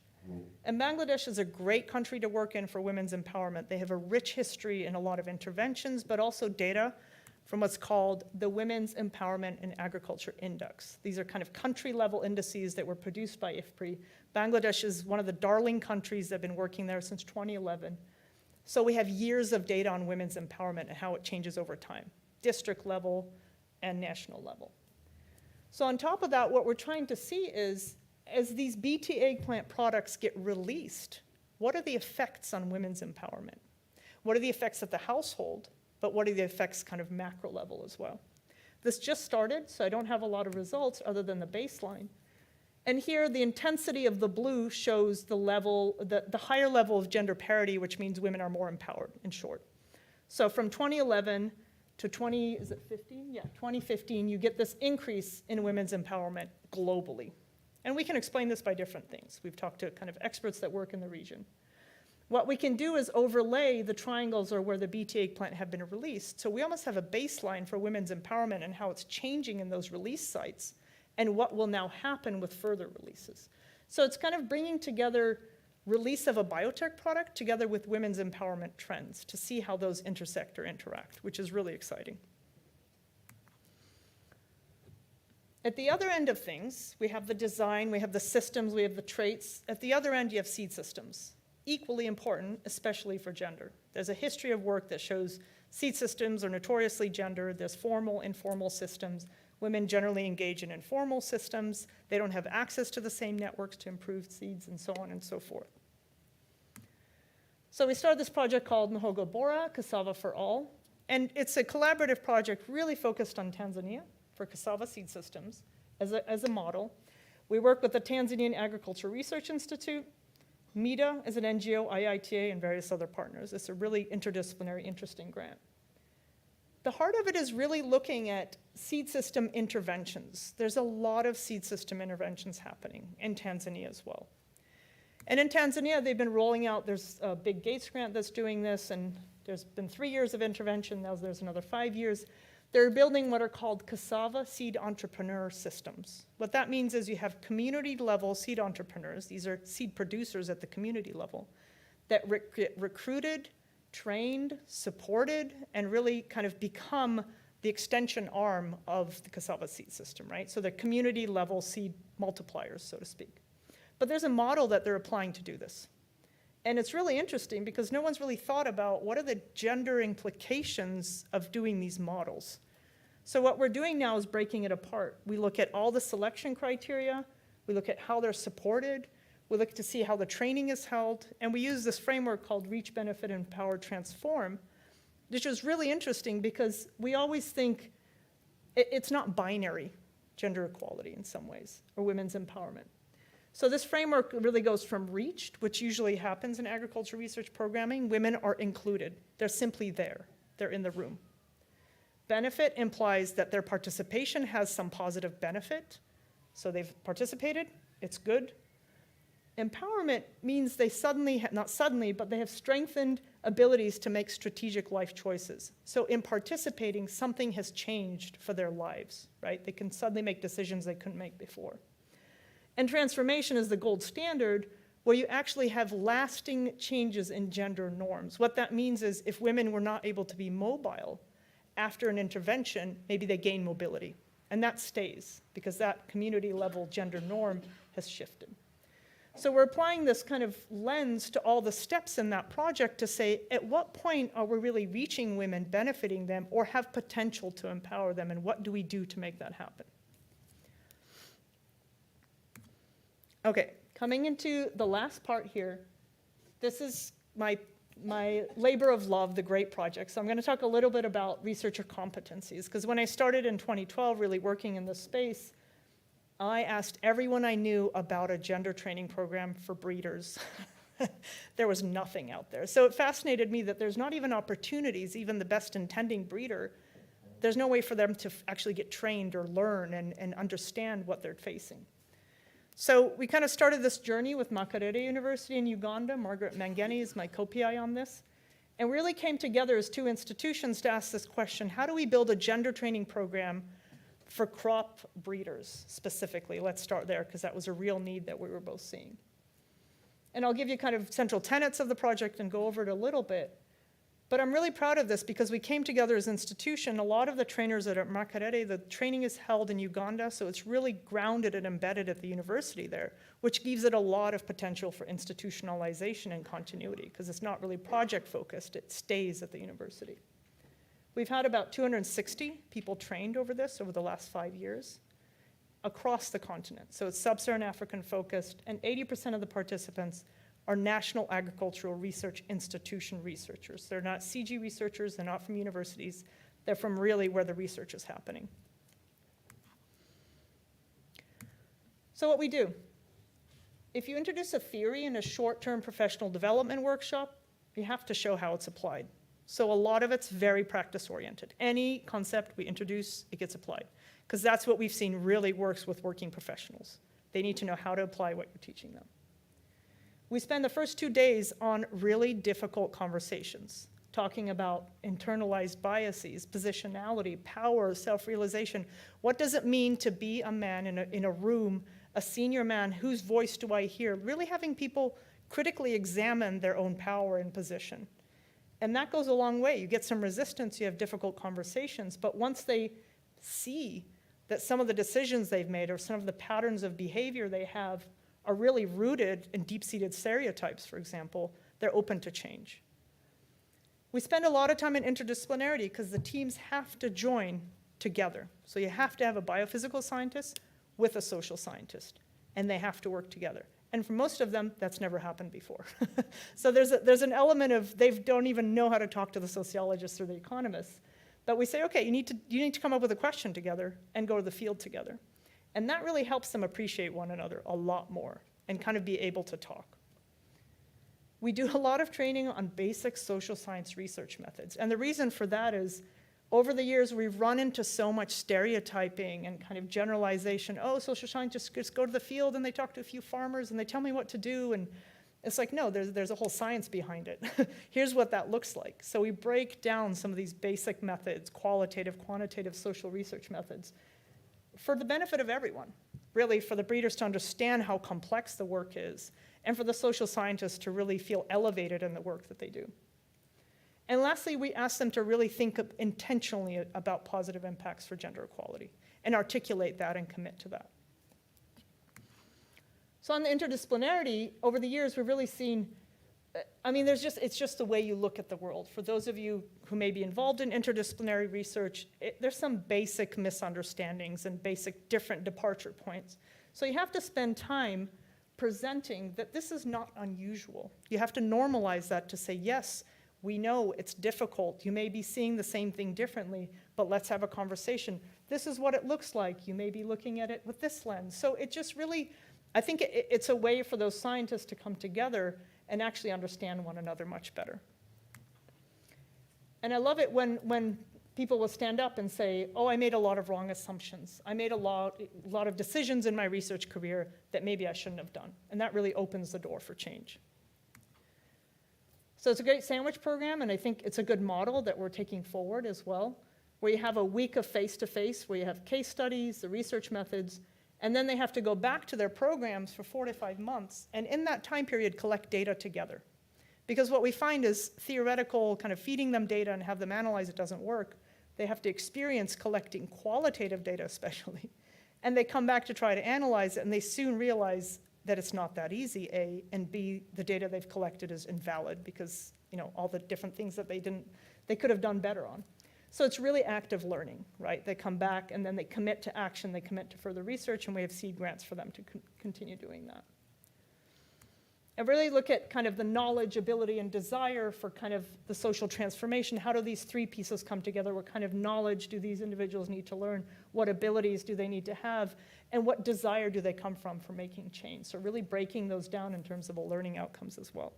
And Bangladesh is a great country to work in for women's empowerment. They have a rich history and a lot of interventions, but also data from what's called the Women's Empowerment in Agriculture Index. These are kind of country-level indices that were produced by IFPRI. Bangladesh is one of the darling countries that have been working there since 2011. So we have years of data on women's empowerment and how it changes over time, district level and national level. So on top of that, what we're trying to see is, as these BT eggplant products get released, what are the effects on women's empowerment? What are the effects at the household, but what are the effects kind of macro level as well? This just started, so I don't have a lot of results other than the baseline. And here, the intensity of the blue shows the level, the higher level of gender parity, which means women are more empowered, in short. So from 2011 to 2015, you get this increase in women's empowerment globally. And we can explain this by different things. We've talked to kind of experts that work in the region. What we can do is overlay the triangles or where the BT eggplant have been released. So we almost have a baseline for women's empowerment and how it's changing in those release sites and what will now happen with further releases. So it's kind of bringing together release of a biotech product together with women's empowerment trends to see how those intersect or interact, which is really exciting. At the other end of things, we have the design, we have the systems, we have the traits. At the other end, you have seed systems. Equally important, especially for gender. There's a history of work that shows seed systems are notoriously gendered. There's formal, informal systems. Women generally engage in informal systems. They don't have access to the same networks to improve seeds and so on and so forth. So we started this project called Mahogabora Cassava for All. And it's a collaborative project really focused on Tanzania for cassava seed systems as a model. We work with the Tanzanian Agriculture Research Institute, MEDA as an NGO, IITA, and various other partners. It's a really interdisciplinary, interesting grant. The heart of it is really looking at seed system interventions. There's a lot of seed system interventions happening in Tanzania as well. And in Tanzania, they've been rolling out, there's a big Gates grant that's doing this, and there's been 3 years of intervention, now there's another 5 years. They're building what are called cassava seed entrepreneur systems. What that means is you have community-level seed entrepreneurs, these are seed producers at the community level, that get recruited, trained, supported, and really kind of become the extension arm of the cassava seed system, right? So they're community-level seed multipliers, so to speak. But there's a model that they're applying to do this. And it's really interesting because no one's really thought about what are the gender implications of doing these models. So what we're doing now is breaking it apart. We look at all the selection criteria, we look at how they're supported, we look to see how the training is held, and we use this framework called Reach, Benefit, Empower, Transform, which is really interesting because we always think it's not binary, gender equality in some ways, or women's empowerment. So this framework really goes from reached, which usually happens in agriculture research programming. Women are included. They're simply there. They're in the room. Benefit implies that their participation has some positive benefit. So they've participated. It's good. Empowerment means they not suddenly, but they have strengthened abilities to make strategic life choices. So in participating, something has changed for their lives, right? They can suddenly make decisions they couldn't make before. And transformation is the gold standard where you actually have lasting changes in gender norms. What that means is if women were not able to be mobile after an intervention, maybe they gain mobility. And that stays because that community level gender norm has shifted. So we're applying this kind of lens to all the steps in that project to say, at what point are we really reaching women, benefiting them, or have potential to empower them, and what do we do to make that happen? Okay, coming into the last part here, this is my labor of love, the GREAT project. So I'm going to talk a little bit about researcher competencies, because when I started in 2012 really working in this space, I asked everyone I knew about a gender training program for breeders. There was nothing out there. So it fascinated me that there's not even opportunities, even the best intending breeder, there's no way for them to actually get trained or learn and understand what they're facing. So we kind of started this journey with Makerere University in Uganda. Margaret Mangeni is my co-PI on this. And we really came together as two institutions to ask this question, how do we build a gender training program for crop breeders specifically? Let's start there because that was a real need that we were both seeing. And I'll give you kind of central tenets of the project and go over it a little bit. But I'm really proud of this because we came together as an institution. A lot of the trainers at Makerere, the training is held in Uganda, so it's really grounded and embedded at the university there, which gives it a lot of potential for institutionalization and continuity because it's not really project focused, it stays at the university. We've had about 260 people trained over this over the last 5 years across the continent. So it's sub-Saharan African focused, and 80% of the participants are National Agricultural Research Institution researchers. They're not CG researchers, they're not from universities, they're from really where the research is happening. So what we do, if you introduce a theory in a short-term professional development workshop, you have to show how it's applied. So a lot of it's very practice-oriented. Any concept we introduce, it gets applied. Because that's what we've seen really works with working professionals. They need to know how to apply what you're teaching them. We spend the first 2 days on really difficult conversations, talking about internalized biases, positionality, power, self-realization. What does it mean to be a man in a room, a senior man? Whose voice do I hear? Really having people critically examine their own power and position. And that goes a long way. You get some resistance, you have difficult conversations, but once they see that some of the decisions they've made or some of the patterns of behavior they have are really rooted in deep-seated stereotypes, for example, they're open to change. We spend a lot of time in interdisciplinarity because the teams have to join together. So you have to have a biophysical scientist with a social scientist, and they have to work together. And for most of them, that's never happened before. So there's an element of they don't even know how to talk to the sociologists or the economists. But we say, okay, you need to come up with a question together and go to the field together. And that really helps them appreciate one another a lot more and kind of be able to talk. We do a lot of training on basic social science research methods. And the reason for that is over the years, we've run into so much stereotyping and kind of generalization. Oh, social scientists just go to the field and they talk to a few farmers and they tell me what to do. And it's like, no, there's a whole science behind it. Here's what that looks like. So we break down some of these basic methods, qualitative, quantitative social research methods, for the benefit of everyone, really for the breeders to understand how complex the work is, and for the social scientists to really feel elevated in the work that they do. And lastly, we ask them to really think intentionally about positive impacts for gender equality and articulate that and commit to that. So on the interdisciplinarity, over the years, we've really seen, it's just the way you look at the world. For those of you who may be involved in interdisciplinary research, there's some basic misunderstandings and basic different departure points. So you have to spend time presenting that this is not unusual. You have to normalize that to say, yes, we know it's difficult. You may be seeing the same thing differently, but let's have a conversation. This is what it looks like. You may be looking at it with this lens. So it just really, I think it's a way for those scientists to come together and actually understand one another much better. And I love it when people will stand up and say, oh, I made a lot of wrong assumptions. I made a lot of decisions in my research career that maybe I shouldn't have done. And that really opens the door for change. So it's a great sandwich program, and I think it's a good model that we're taking forward as well, where you have a week of face-to-face, where you have case studies, the research methods, and then they have to go back to their programs for 4 to 5 months, and in that time period, collect data together. Because what we find is theoretical, kind of feeding them data and have them analyze it doesn't work. They have to experience collecting qualitative data especially, and they come back to try to analyze it, and they soon realize that it's not that easy, A, and B, the data they've collected is invalid because, all the different things that they could have done better on. So it's really active learning, right? They come back and then they commit to action, they commit to further research, and we have seed grants for them to continue doing that. And really look at kind of the knowledge, ability, and desire for kind of the social transformation. How do these 3 pieces come together? What kind of knowledge do these individuals need to learn? What abilities do they need to have? And what desire do they come from for making change? So really breaking those down in terms of the learning outcomes as well.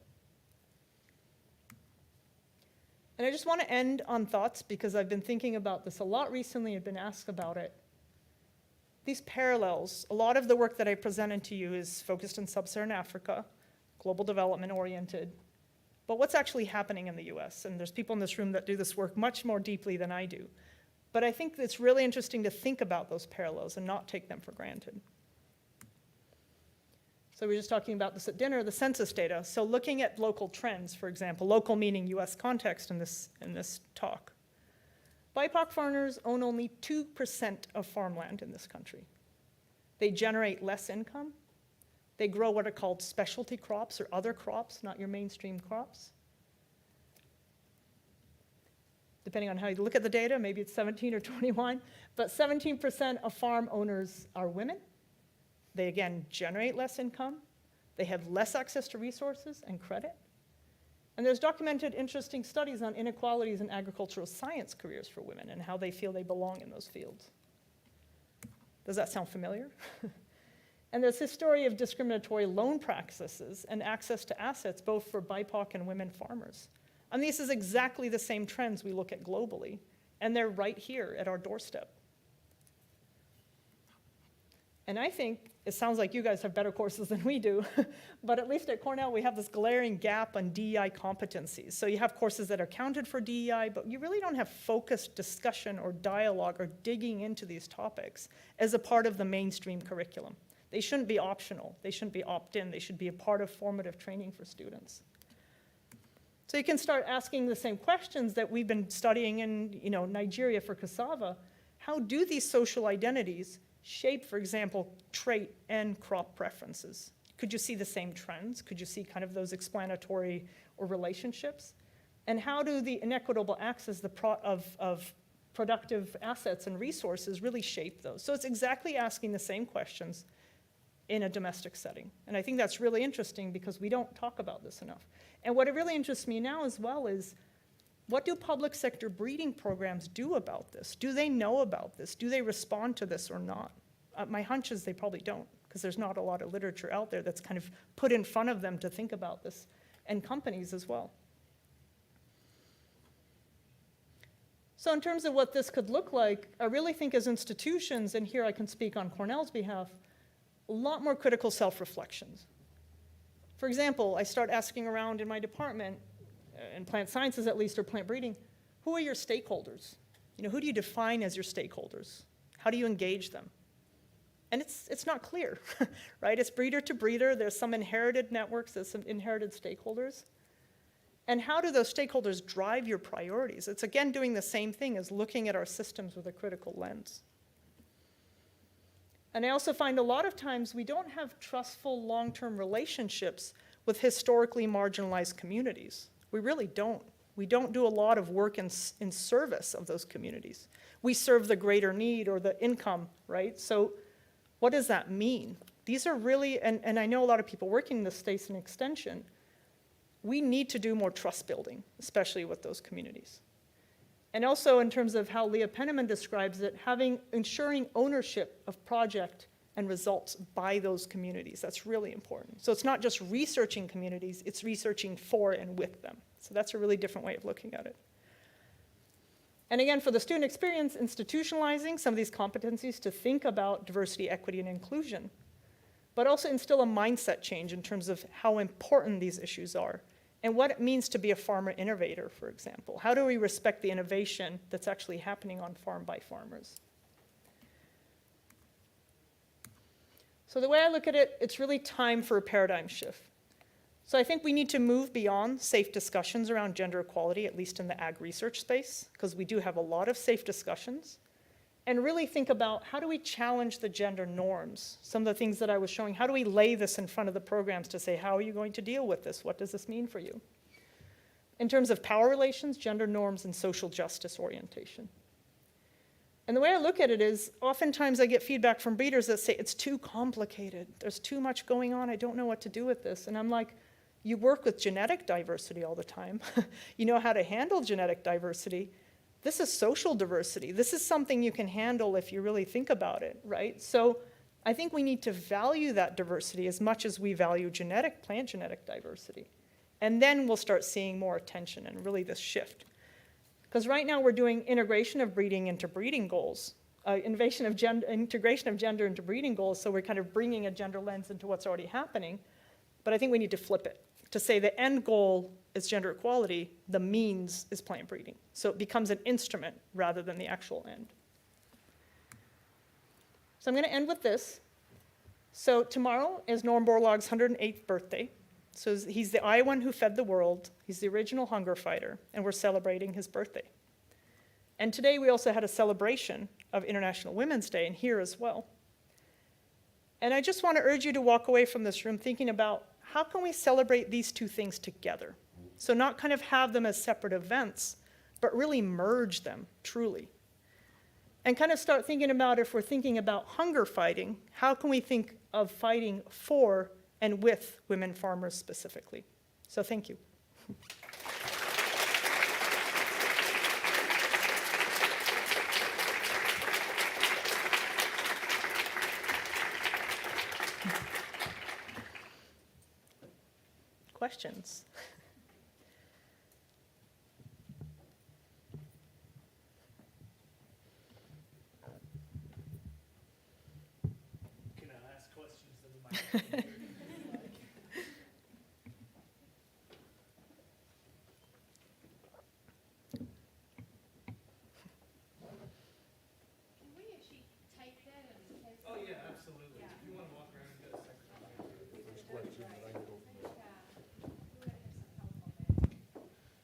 And I just want to end on thoughts because I've been thinking about this a lot recently. I've been asked about it. These parallels, a lot of the work that I presented to you is focused in sub-Saharan Africa, global development oriented. But what's actually happening in the US? And there's people in this room that do this work much more deeply than I do. But I think it's really interesting to think about those parallels and not take them for granted. So we were just talking about this at dinner, the census data. So looking at local trends, for example, local meaning US context in this talk. BIPOC farmers own only 2% of farmland in this country. They generate less income. They grow what are called specialty crops or other crops, not your mainstream crops. Depending on how you look at the data, maybe it's 17 or 21, but 17% of farm owners are women. They, again, generate less income. They have less access to resources and credit. And there's documented interesting studies on inequalities in agricultural science careers for women and how they feel they belong in those fields. Does that sound familiar? And there's this story of discriminatory loan practices and access to assets, both for BIPOC and women farmers. And this is exactly the same trends we look at globally, and they're right here at our doorstep. And I think it sounds like you guys have better courses than we do, but at least at Cornell, we have this glaring gap on DEI competencies. So you have courses that are counted for DEI, but you really don't have focused discussion or dialogue or digging into these topics as a part of the mainstream curriculum. They shouldn't be optional. They shouldn't be opt-in. They should be a part of formative training for students. So you can start asking the same questions that we've been studying in Nigeria for cassava. How do these social identities shape, for example, trait and crop preferences? Could you see the same trends? Could you see kind of those explanatory or relationships? And how do the inequitable access of productive assets and resources really shape those? So it's exactly asking the same questions in a domestic setting. And I think that's really interesting because we don't talk about this enough. And what really interests me now as well is, what do public sector breeding programs do about this? Do they know about this? Do they respond to this or not? My hunch is they probably don't, because there's not a lot of literature out there that's kind of put in front of them to think about this, and companies as well. So in terms of what this could look like, I really think as institutions, and here I can speak on Cornell's behalf, a lot more critical self-reflections. For example, I start asking around in my department, in plant sciences at least, or plant breeding, who are your stakeholders? Who do you define as your stakeholders? How do you engage them? And it's not clear, right? It's breeder to breeder. There's some inherited networks, there's some inherited stakeholders. And how do those stakeholders drive your priorities? It's again doing the same thing as looking at our systems with a critical lens. And I also find a lot of times we don't have trustful long-term relationships with historically marginalized communities. We really don't. We don't do a lot of work in service of those communities. We serve the greater need or the income, right? So what does that mean? These are really, and I know a lot of people working in this space in extension, we need to do more trust building, especially with those communities. And also in terms of how Leah Penniman describes it, ensuring ownership of project and results by those communities. That's really important. So it's not just researching communities, it's researching for and with them. So that's a really different way of looking at it. And again, for the student experience, institutionalizing some of these competencies to think about diversity, equity, and inclusion, but also instill a mindset change in terms of how important these issues are and what it means to be a farmer innovator, for example. How do we respect the innovation that's actually happening on farm by farmers? So the way I look at it, it's really time for a paradigm shift. So I think we need to move beyond safe discussions around gender equality, at least in the ag research space, because we do have a lot of safe discussions, and really think about how do we challenge the gender norms? Some of the things that I was showing, how do we lay this in front of the programs to say, how are you going to deal with this? What does this mean for you? In terms of power relations, gender norms, and social justice orientation. And the way I look at it is, oftentimes I get feedback from breeders that say, it's too complicated. There's too much going on. I don't know what to do with this. And I'm like, you work with genetic diversity all the time. You know how to handle genetic diversity. This is social diversity. This is something you can handle if you really think about it, right? So I think we need to value that diversity as much as we value plant genetic diversity. And then we'll start seeing more attention and really this shift. Because right now we're doing integration of breeding into breeding goals, integration of gender into breeding goals, so we're kind of bringing a gender lens into what's already happening. But I think we need to flip it, to say the end goal is gender equality, the means is plant breeding. So it becomes an instrument rather than the actual end. So I'm going to end with this. So tomorrow is Norm Borlaug's 108th birthday. So he's the Iowan who fed the world. He's the original hunger fighter, and we're celebrating his birthday. And today we also had a celebration of International Women's Day, and here as well. And I just want to urge you to walk away from this room thinking about how can we celebrate these two things together? So not kind of have them as separate events, but really merge them, truly. And kind of start thinking about, if we're thinking about hunger fighting, how can we think of fighting for and with women farmers specifically? So thank you. questions? Can I ask questions of the microphone? Can we actually take that and take Oh, yeah, absolutely. If you want to walk around and get a second.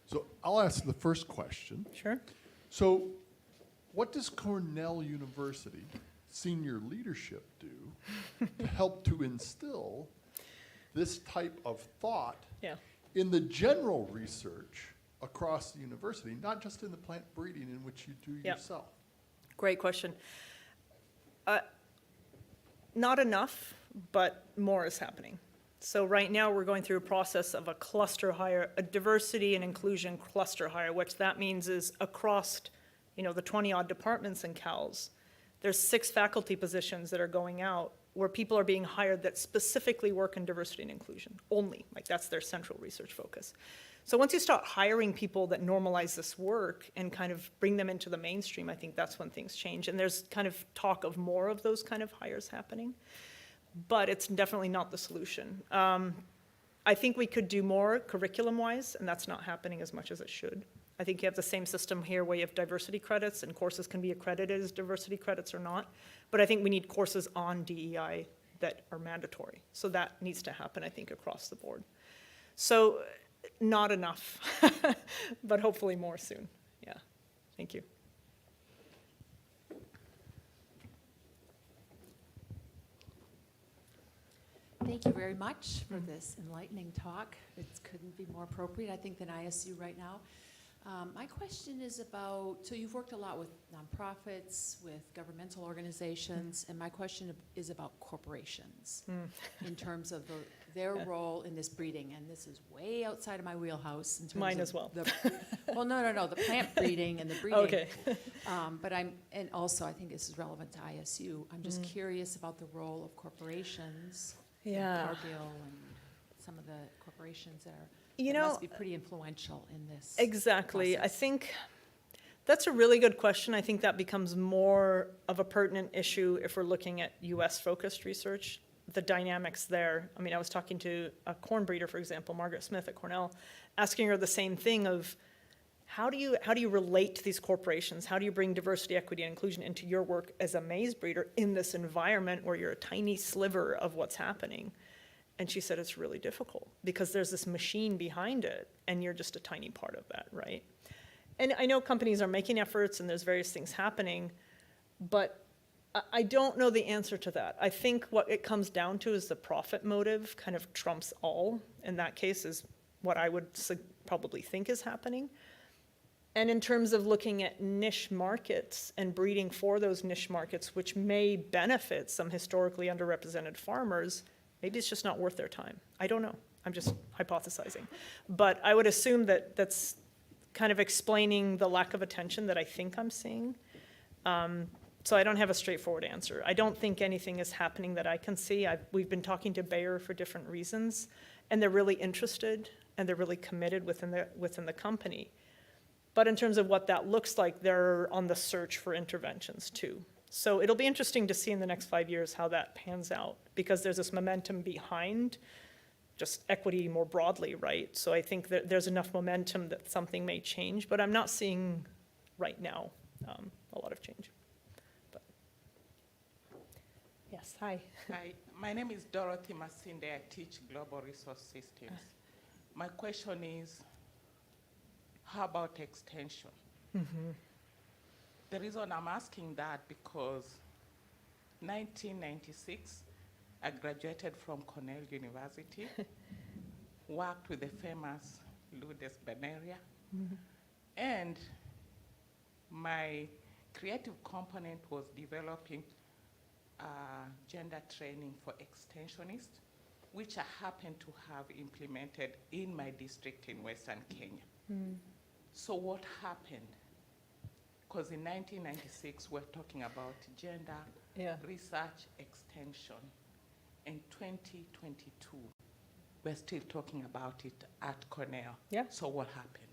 So I'll ask the first question. Sure. So what does Cornell University senior leadership do to help to instill this type of thought Yeah. in the general research across the university, not just in the plant breeding in which you do Yep. yourself? Great question. Not enough, but more is happening. So right now, we're going through a process of a cluster hire, a diversity and inclusion cluster hire, which that means is across, the 20-odd departments in CALS. There's 6 faculty positions that are going out where people are being hired that specifically work in diversity and inclusion only, like that's their central research focus. So once you start hiring people that normalize this work and kind of bring them into the mainstream, I think that's when things change. And there's kind of talk of more of those kind of hires happening, but it's definitely not the solution. I think we could do more curriculum-wise, and that's not happening as much as it should. I think you have the same system here where you have diversity credits, and courses can be accredited as diversity credits or not. But I think we need courses on DEI that are mandatory. So that needs to happen, I think, across the board. So not enough, but hopefully more soon. Yeah, thank you. Thank you very much for this enlightening talk. It couldn't be more appropriate, I think, than ISU right now. My question is about, so you've worked a lot with nonprofits, with governmental organizations, and my question is about corporations in terms of their role in this breeding. And this is way outside of my wheelhouse in terms Mine of as well. Well, no, the plant breeding and the breeding. Okay. And also I think this is relevant to ISU. I'm just curious about the role of corporations. Yeah. Cargill and some of the corporations that are, You that know, must be pretty influential in this. exactly. I process. think that's a really good question. I think that becomes more of a pertinent issue if we're looking at US-focused research, the dynamics there. I mean, I was talking to a corn breeder, for example, Margaret Smith at Cornell, asking her the same thing of how do you relate to these corporations? How do you bring diversity, equity, and inclusion into your work as a maize breeder in this environment where you're a tiny sliver of what's happening? And she said it's really difficult because there's this machine behind it and you're just a tiny part of that, right? And I know companies are making efforts and there's various things happening, but I don't know the answer to that. I think what it comes down to is the profit motive kind of trumps all. In that case is what I would probably think is happening. And in terms of looking at niche markets and breeding for those niche markets, which may benefit some historically underrepresented farmers, maybe it's just not worth their time. I don't know. I'm just hypothesizing. But I would assume that that's kind of explaining the lack of attention that I think I'm seeing. So I don't have a straightforward answer. I don't think anything is happening that I can see. We've been talking to Bayer for different reasons, and they're really interested and they're really committed within the company. But in terms of what that looks like, they're on the search for interventions too. So it'll be interesting to see in the next 5 years how that pans out, because there's this momentum behind just equity more broadly, right? So I think that there's enough momentum that something may change, but I'm not seeing right now a lot of change. But yes, hi. Hi, my name is Dorothy Masinde. I teach global resource systems. My question is, how about extension? The reason I'm asking that because 1996, I graduated from Cornell University, worked with the famous Lourdes Beneria, and my creative component was developing gender training for extensionists, which I happen to have implemented in my district in Western Kenya. So what happened? Because in 1996, we're talking about gender research extension. In 2022, we're still talking about it at Cornell. Yeah. So what happened?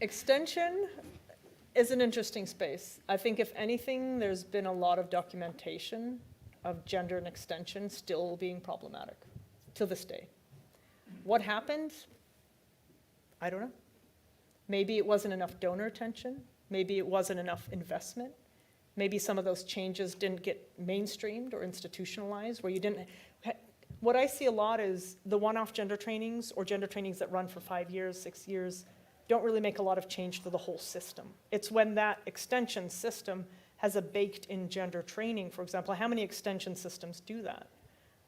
Extension is an interesting space. I think if anything, there's been a lot of documentation of gender and extension still being problematic to this day. What happened? I don't know. Maybe it wasn't enough donor attention. Maybe it wasn't enough investment. Maybe some of those changes didn't get mainstreamed or institutionalized, where you didn't. What I see a lot is the one-off gender trainings or gender trainings that run for 5 years, 6 years, don't really make a lot of change to the whole system. It's when that extension system has a baked-in gender training, for example. How many extension systems do that?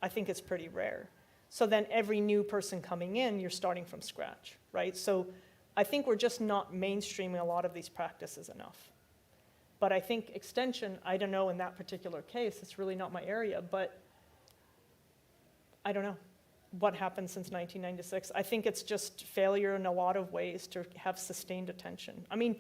I think it's pretty rare. So then every new person coming in, you're starting from scratch, right? So I think we're just not mainstreaming a lot of these practices enough. But I think extension, I don't know in that particular case, it's really not my area, but I don't know what happened since 1996. I think it's just failure in a lot of ways to have sustained attention. I mean,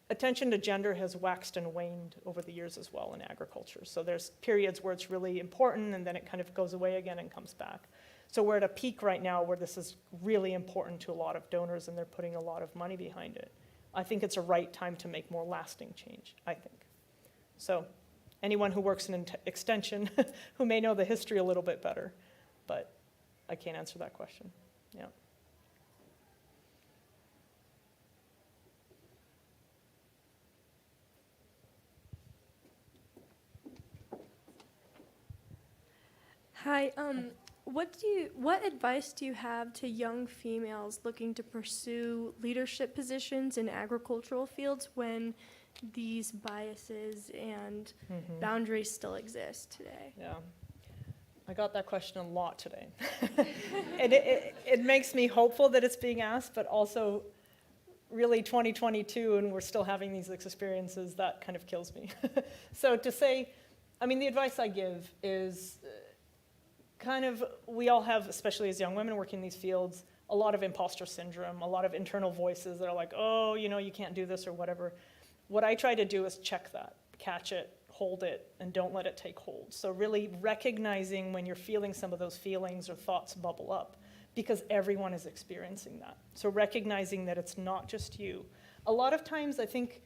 attention to gender has waxed and waned over the years as well in agriculture. So there's periods where it's really important and then it kind of goes away again and comes back. So we're at a peak right now where this is really important to a lot of donors and they're putting a lot of money behind it. I think it's a right time to make more lasting change, I think. So anyone who works in extension who may know the history a little bit better, but I can't answer that question. Yeah. Hi, what advice do you have to young females looking to pursue leadership positions in agricultural fields when these biases and boundaries still exist today? Yeah. I got that question a lot today. And it makes me hopeful that it's being asked, but also really 2022 and we're still having these experiences, that kind of kills me. So to say, I mean, the advice I give is kind of, we all have, especially as young women working in these fields, a lot of imposter syndrome, a lot of internal voices that are like, oh, you know, you can't do this or whatever. What I try to do is check that, catch it, hold it, and don't let it take hold. So really recognizing when you're feeling some of those feelings or thoughts bubble up, because everyone is experiencing that. So recognizing that it's not just you. A lot of times, I think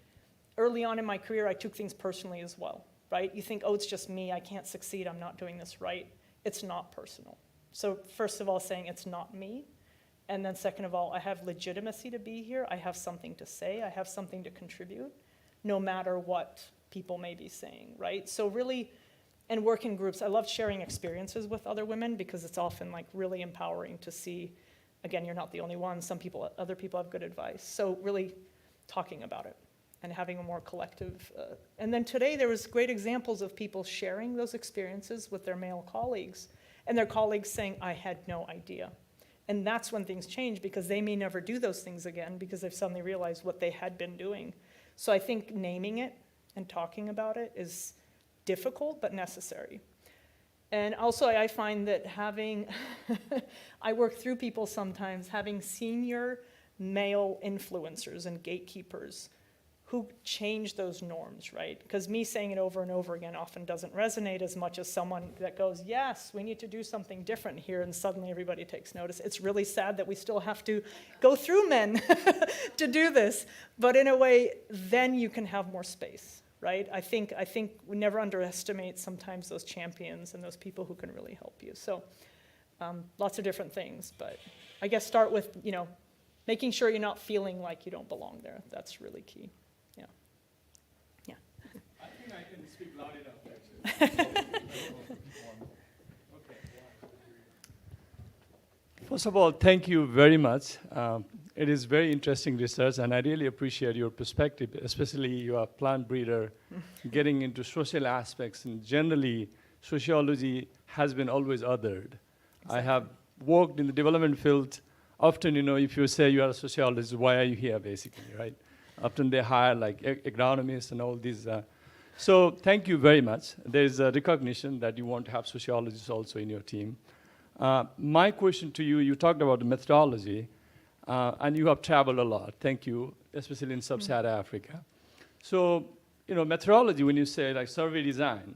early on in my career, I took things personally as well, right? You think, oh, it's just me, I can't succeed, I'm not doing this right. It's not personal. So first of all, saying it's not me. And then second of all, I have legitimacy to be here. I have something to say. I have something to contribute, no matter what people may be saying, right? So really, and work in groups. I love sharing experiences with other women because it's often like really empowering to see, again, you're not the only one. Other people have good advice. So really talking about it and having a more collective. And then today there was great examples of people sharing those experiences with their male colleagues and their colleagues saying, I had no idea. And that's when things change because they may never do those things again because they've suddenly realized what they had been doing. So I think naming it and talking about it is difficult but necessary. And also I find that having, I work through people sometimes, having senior male influencers and gatekeepers who change those norms, right? Because me saying it over and over again often doesn't resonate as much as someone that goes, yes, we need to do something different here, and suddenly everybody takes notice. It's really sad that we still have to go through men to do this, but in a way, then you can have more space, right? I think we never underestimate sometimes those champions and those people who can really help you. So lots of different things, but I guess start with, making sure you're not feeling like you don't belong there. That's really key. I think I can speak loud enough, actually. First of all, thank you very much. It is very interesting research, and I really appreciate your perspective, especially you are a plant breeder, getting into social aspects, and generally, sociology has been always othered. Exactly. I have worked in the development field. Often, if you say you are a sociologist, why are you here, basically, right? Often they hire like agronomists and all these. So thank you very much. There's a recognition that you want to have sociologists also in your team. My question to you, you talked about the methodology, and you have traveled a lot. Thank you, especially in sub-Saharan Africa. So, methodology, when you say like survey design,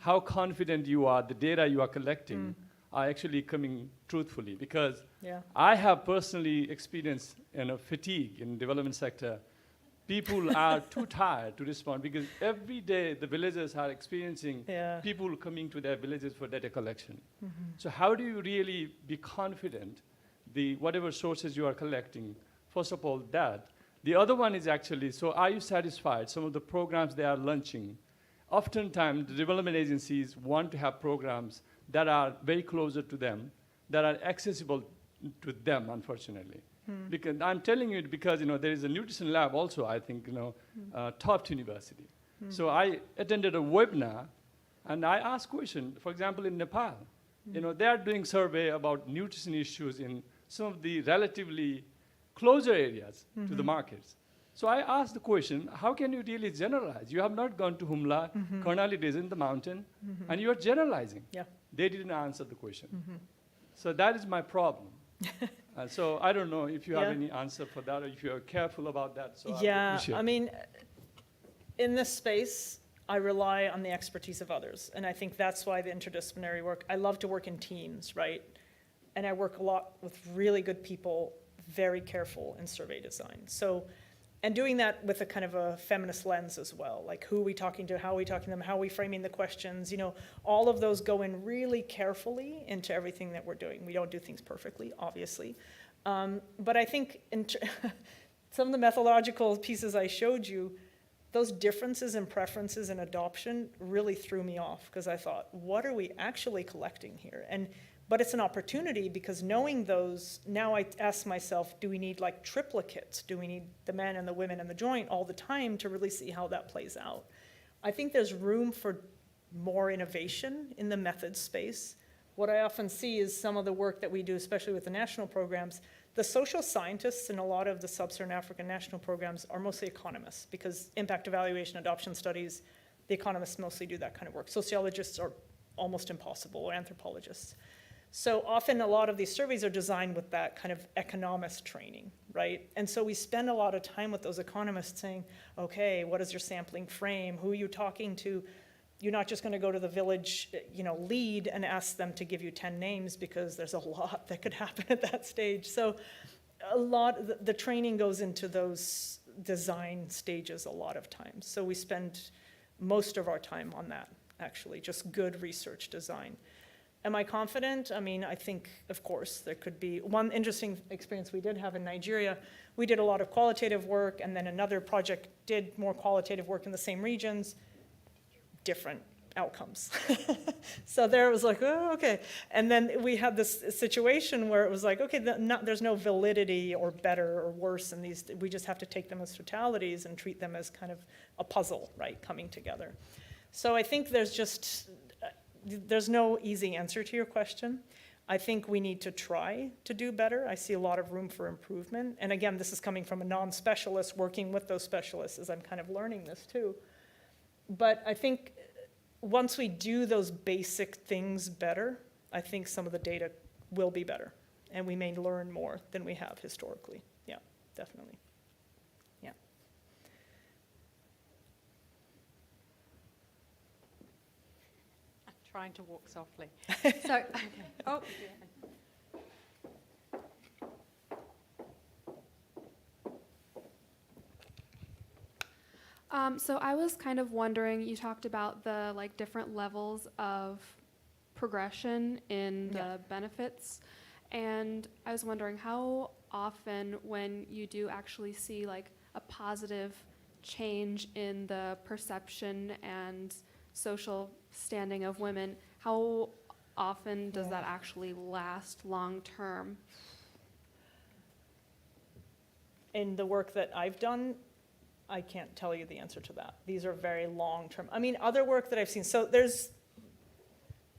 how confident you are, the data you are collecting, are actually coming truthfully, because Yeah. I have personally experienced fatigue in development sector. People are too tired to respond because every day the villagers are experiencing Yeah. people coming to their villages for data collection. So how do you really be confident the whatever sources you are collecting? First of all, that. The other one is actually, so are you satisfied? Some of the programs they are launching, oftentimes the development agencies want to have programs that are very closer to them, that are accessible to them, unfortunately. Because I'm telling you it because there is a nutrition lab also, I think, Tufts University. So I attended a webinar and I asked question, for example, in Nepal, they are doing survey about nutrition issues in some of the relatively closer areas to the markets. So I asked the question, how can you really generalize? You have not gone to Humla, Karnal it is in the mountain, and you are generalizing. Yeah. They didn't answer the question. So that is my problem. So I don't know if you have Yeah. any answer for that or if you are careful about that. So I would Yeah, appreciate I mean, in this space, I rely on the expertise of others. And I think that's why the interdisciplinary work, I love to work in teams, right? And I work a lot with really good people, very careful in survey design. So, and doing that with a kind of a feminist lens as well, like who are we talking to, how are we talking to them, how are we framing the questions, all of those go in really carefully into everything that we're doing. We don't do things perfectly, obviously. But I think some of the methodological pieces I showed you, those differences in preferences and adoption really threw me off because I thought, what are we actually collecting here? But it's an opportunity because knowing those, now I ask myself, do we need like triplicates? Do we need the men and the women and the joint all the time to really see how that plays out? I think there's room for more innovation in the method space. What I often see is some of the work that we do, especially with the national programs, the social scientists in a lot of the sub-Saharan African national programs are mostly economists because impact evaluation, adoption studies, the economists mostly do that kind of work. Sociologists are almost impossible, or anthropologists. So often a lot of these surveys are designed with that kind of economist training, right? And so we spend a lot of time with those economists saying, okay, what is your sampling frame? Who are you talking to? You're not just gonna go to the village, lead and ask them to give you 10 names because there's a lot that could happen at that stage. So the training goes into those design stages a lot of times. So we spend most of our time on that, actually, just good research design. Am I confident? I mean, I think, of course, there could be. One interesting experience we did have in Nigeria, we did a lot of qualitative work, and then another project did more qualitative work in the same regions, different outcomes. So there it was like, oh, okay. And then we had this situation where it was like, okay, there's no validity or better or worse in these. We just have to take them as totalities and treat them as kind of a puzzle, right, coming together. So I think there's no easy answer to your question. I think we need to try to do better. I see a lot of room for improvement. And again, this is coming from a non-specialist working with those specialists as I'm kind of learning this too. But I think once we do those basic things better, I think some of the data will be better. And we may learn more than we have historically. Yeah, definitely. Yeah. Trying to walk softly. So, okay. Oh, So I was kind of wondering, you talked about the different levels of progression in the benefits, and I was wondering how often when you do actually see a positive change in the perception and social standing of women, how often does that actually last long term? In the work that I've done, I can't tell you the answer to that. These are very long-term. I mean, other work that I've seen, so this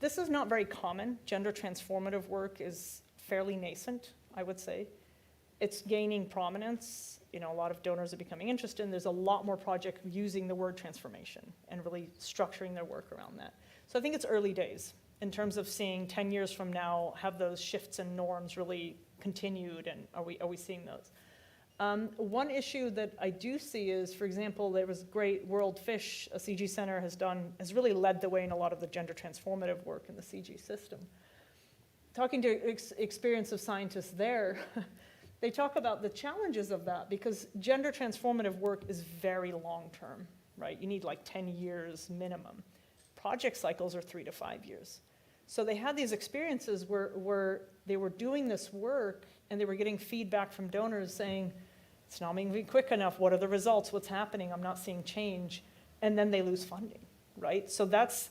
is not very common. Gender transformative work is fairly nascent, I would say. It's gaining prominence. A lot of donors are becoming interested, and there's a lot more projects using the word transformation and really structuring their work around that. So I think it's early days in terms of seeing 10 years from now, have those shifts and norms really continued, and are we seeing those? One issue that I do see is, for example, there was great World Fish, a CG Center has really led the way in a lot of the gender transformative work in the CG system. talking to experience of scientists there, they talk about the challenges of that because gender transformative work is very long-term, right? You need like 10 years minimum. Project cycles are 3 to 5 years. So they had these experiences where they were doing this work and they were getting feedback from donors saying, it's not moving quick enough, what are the results, what's happening, I'm not seeing change, and then they lose funding, right? So that's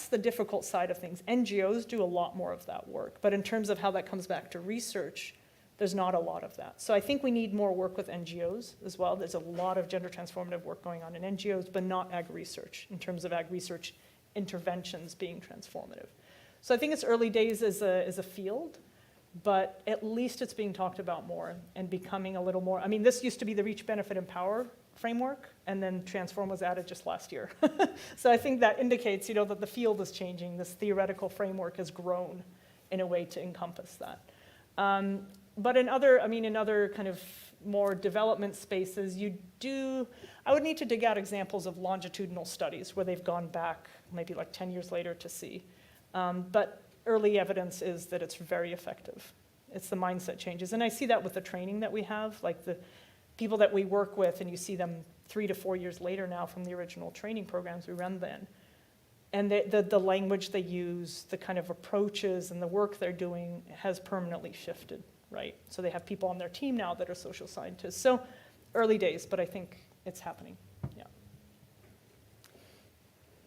the difficult side of things. NGOs do a lot more of that work, but in terms of how that comes back to research, there's not a lot of that. So I think we need more work with NGOs as well. There's a lot of gender transformative work going on in NGOs, but not ag research, in terms of ag research interventions being transformative. So I think it's early days as a field, but at least it's being talked about more and becoming a little more, I mean, this used to be the Reach, Benefit, Empower framework, and then Transform was added just last year. So I think that indicates, that the field is changing. This theoretical framework has grown in a way to encompass that. But in other kind of more development spaces, I would need to dig out examples of longitudinal studies where they've gone back maybe like 10 years later to see. But early evidence is that it's very effective. It's the mindset changes. And I see that with the training that we have, like the people that we work with, and you see them 3 to 4 years later now from the original training programs we run then. And the language they use, the kind of approaches and the work they're doing has permanently shifted, right? So they have people on their team now that are social scientists. So early days, but I think it's happening, yeah.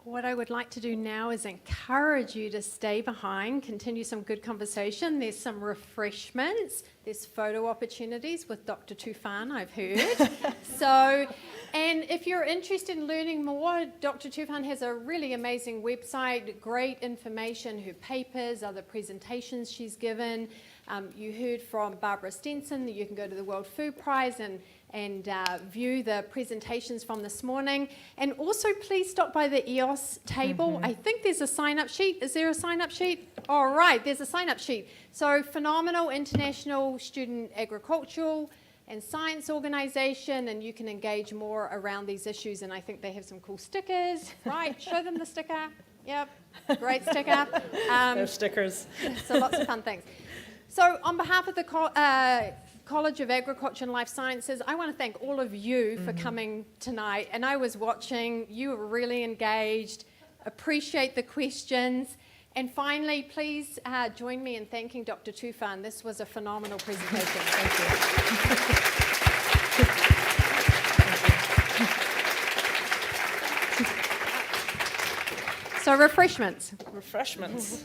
What I would like to do now is encourage you to stay behind, continue some good conversation. There's some refreshments. There's photo opportunities with Dr. Tufan, I've heard. And if you're interested in learning more, Dr. Tufan has a really amazing website, great information, her papers, other presentations she's given. You heard from Barbara Stenson that you can go to the World Food Prize and view the presentations from this morning. And also please stop by the EOS table. I think there's a sign-up sheet. Is there a sign-up sheet? All right, there's a sign-up sheet. So phenomenal international student agricultural and science organization, and you can engage more around these issues. And I think they have some cool stickers, right? Show them the sticker. Yep, great sticker. There's stickers. So lots of fun things. So on behalf of the College of Agriculture and Life Sciences, I want to thank all of you for coming tonight. And I was watching, you were really engaged, appreciate the questions. And finally, please join me in thanking Dr. Tufan. This was a phenomenal presentation. Thank you. So refreshments. Refreshments.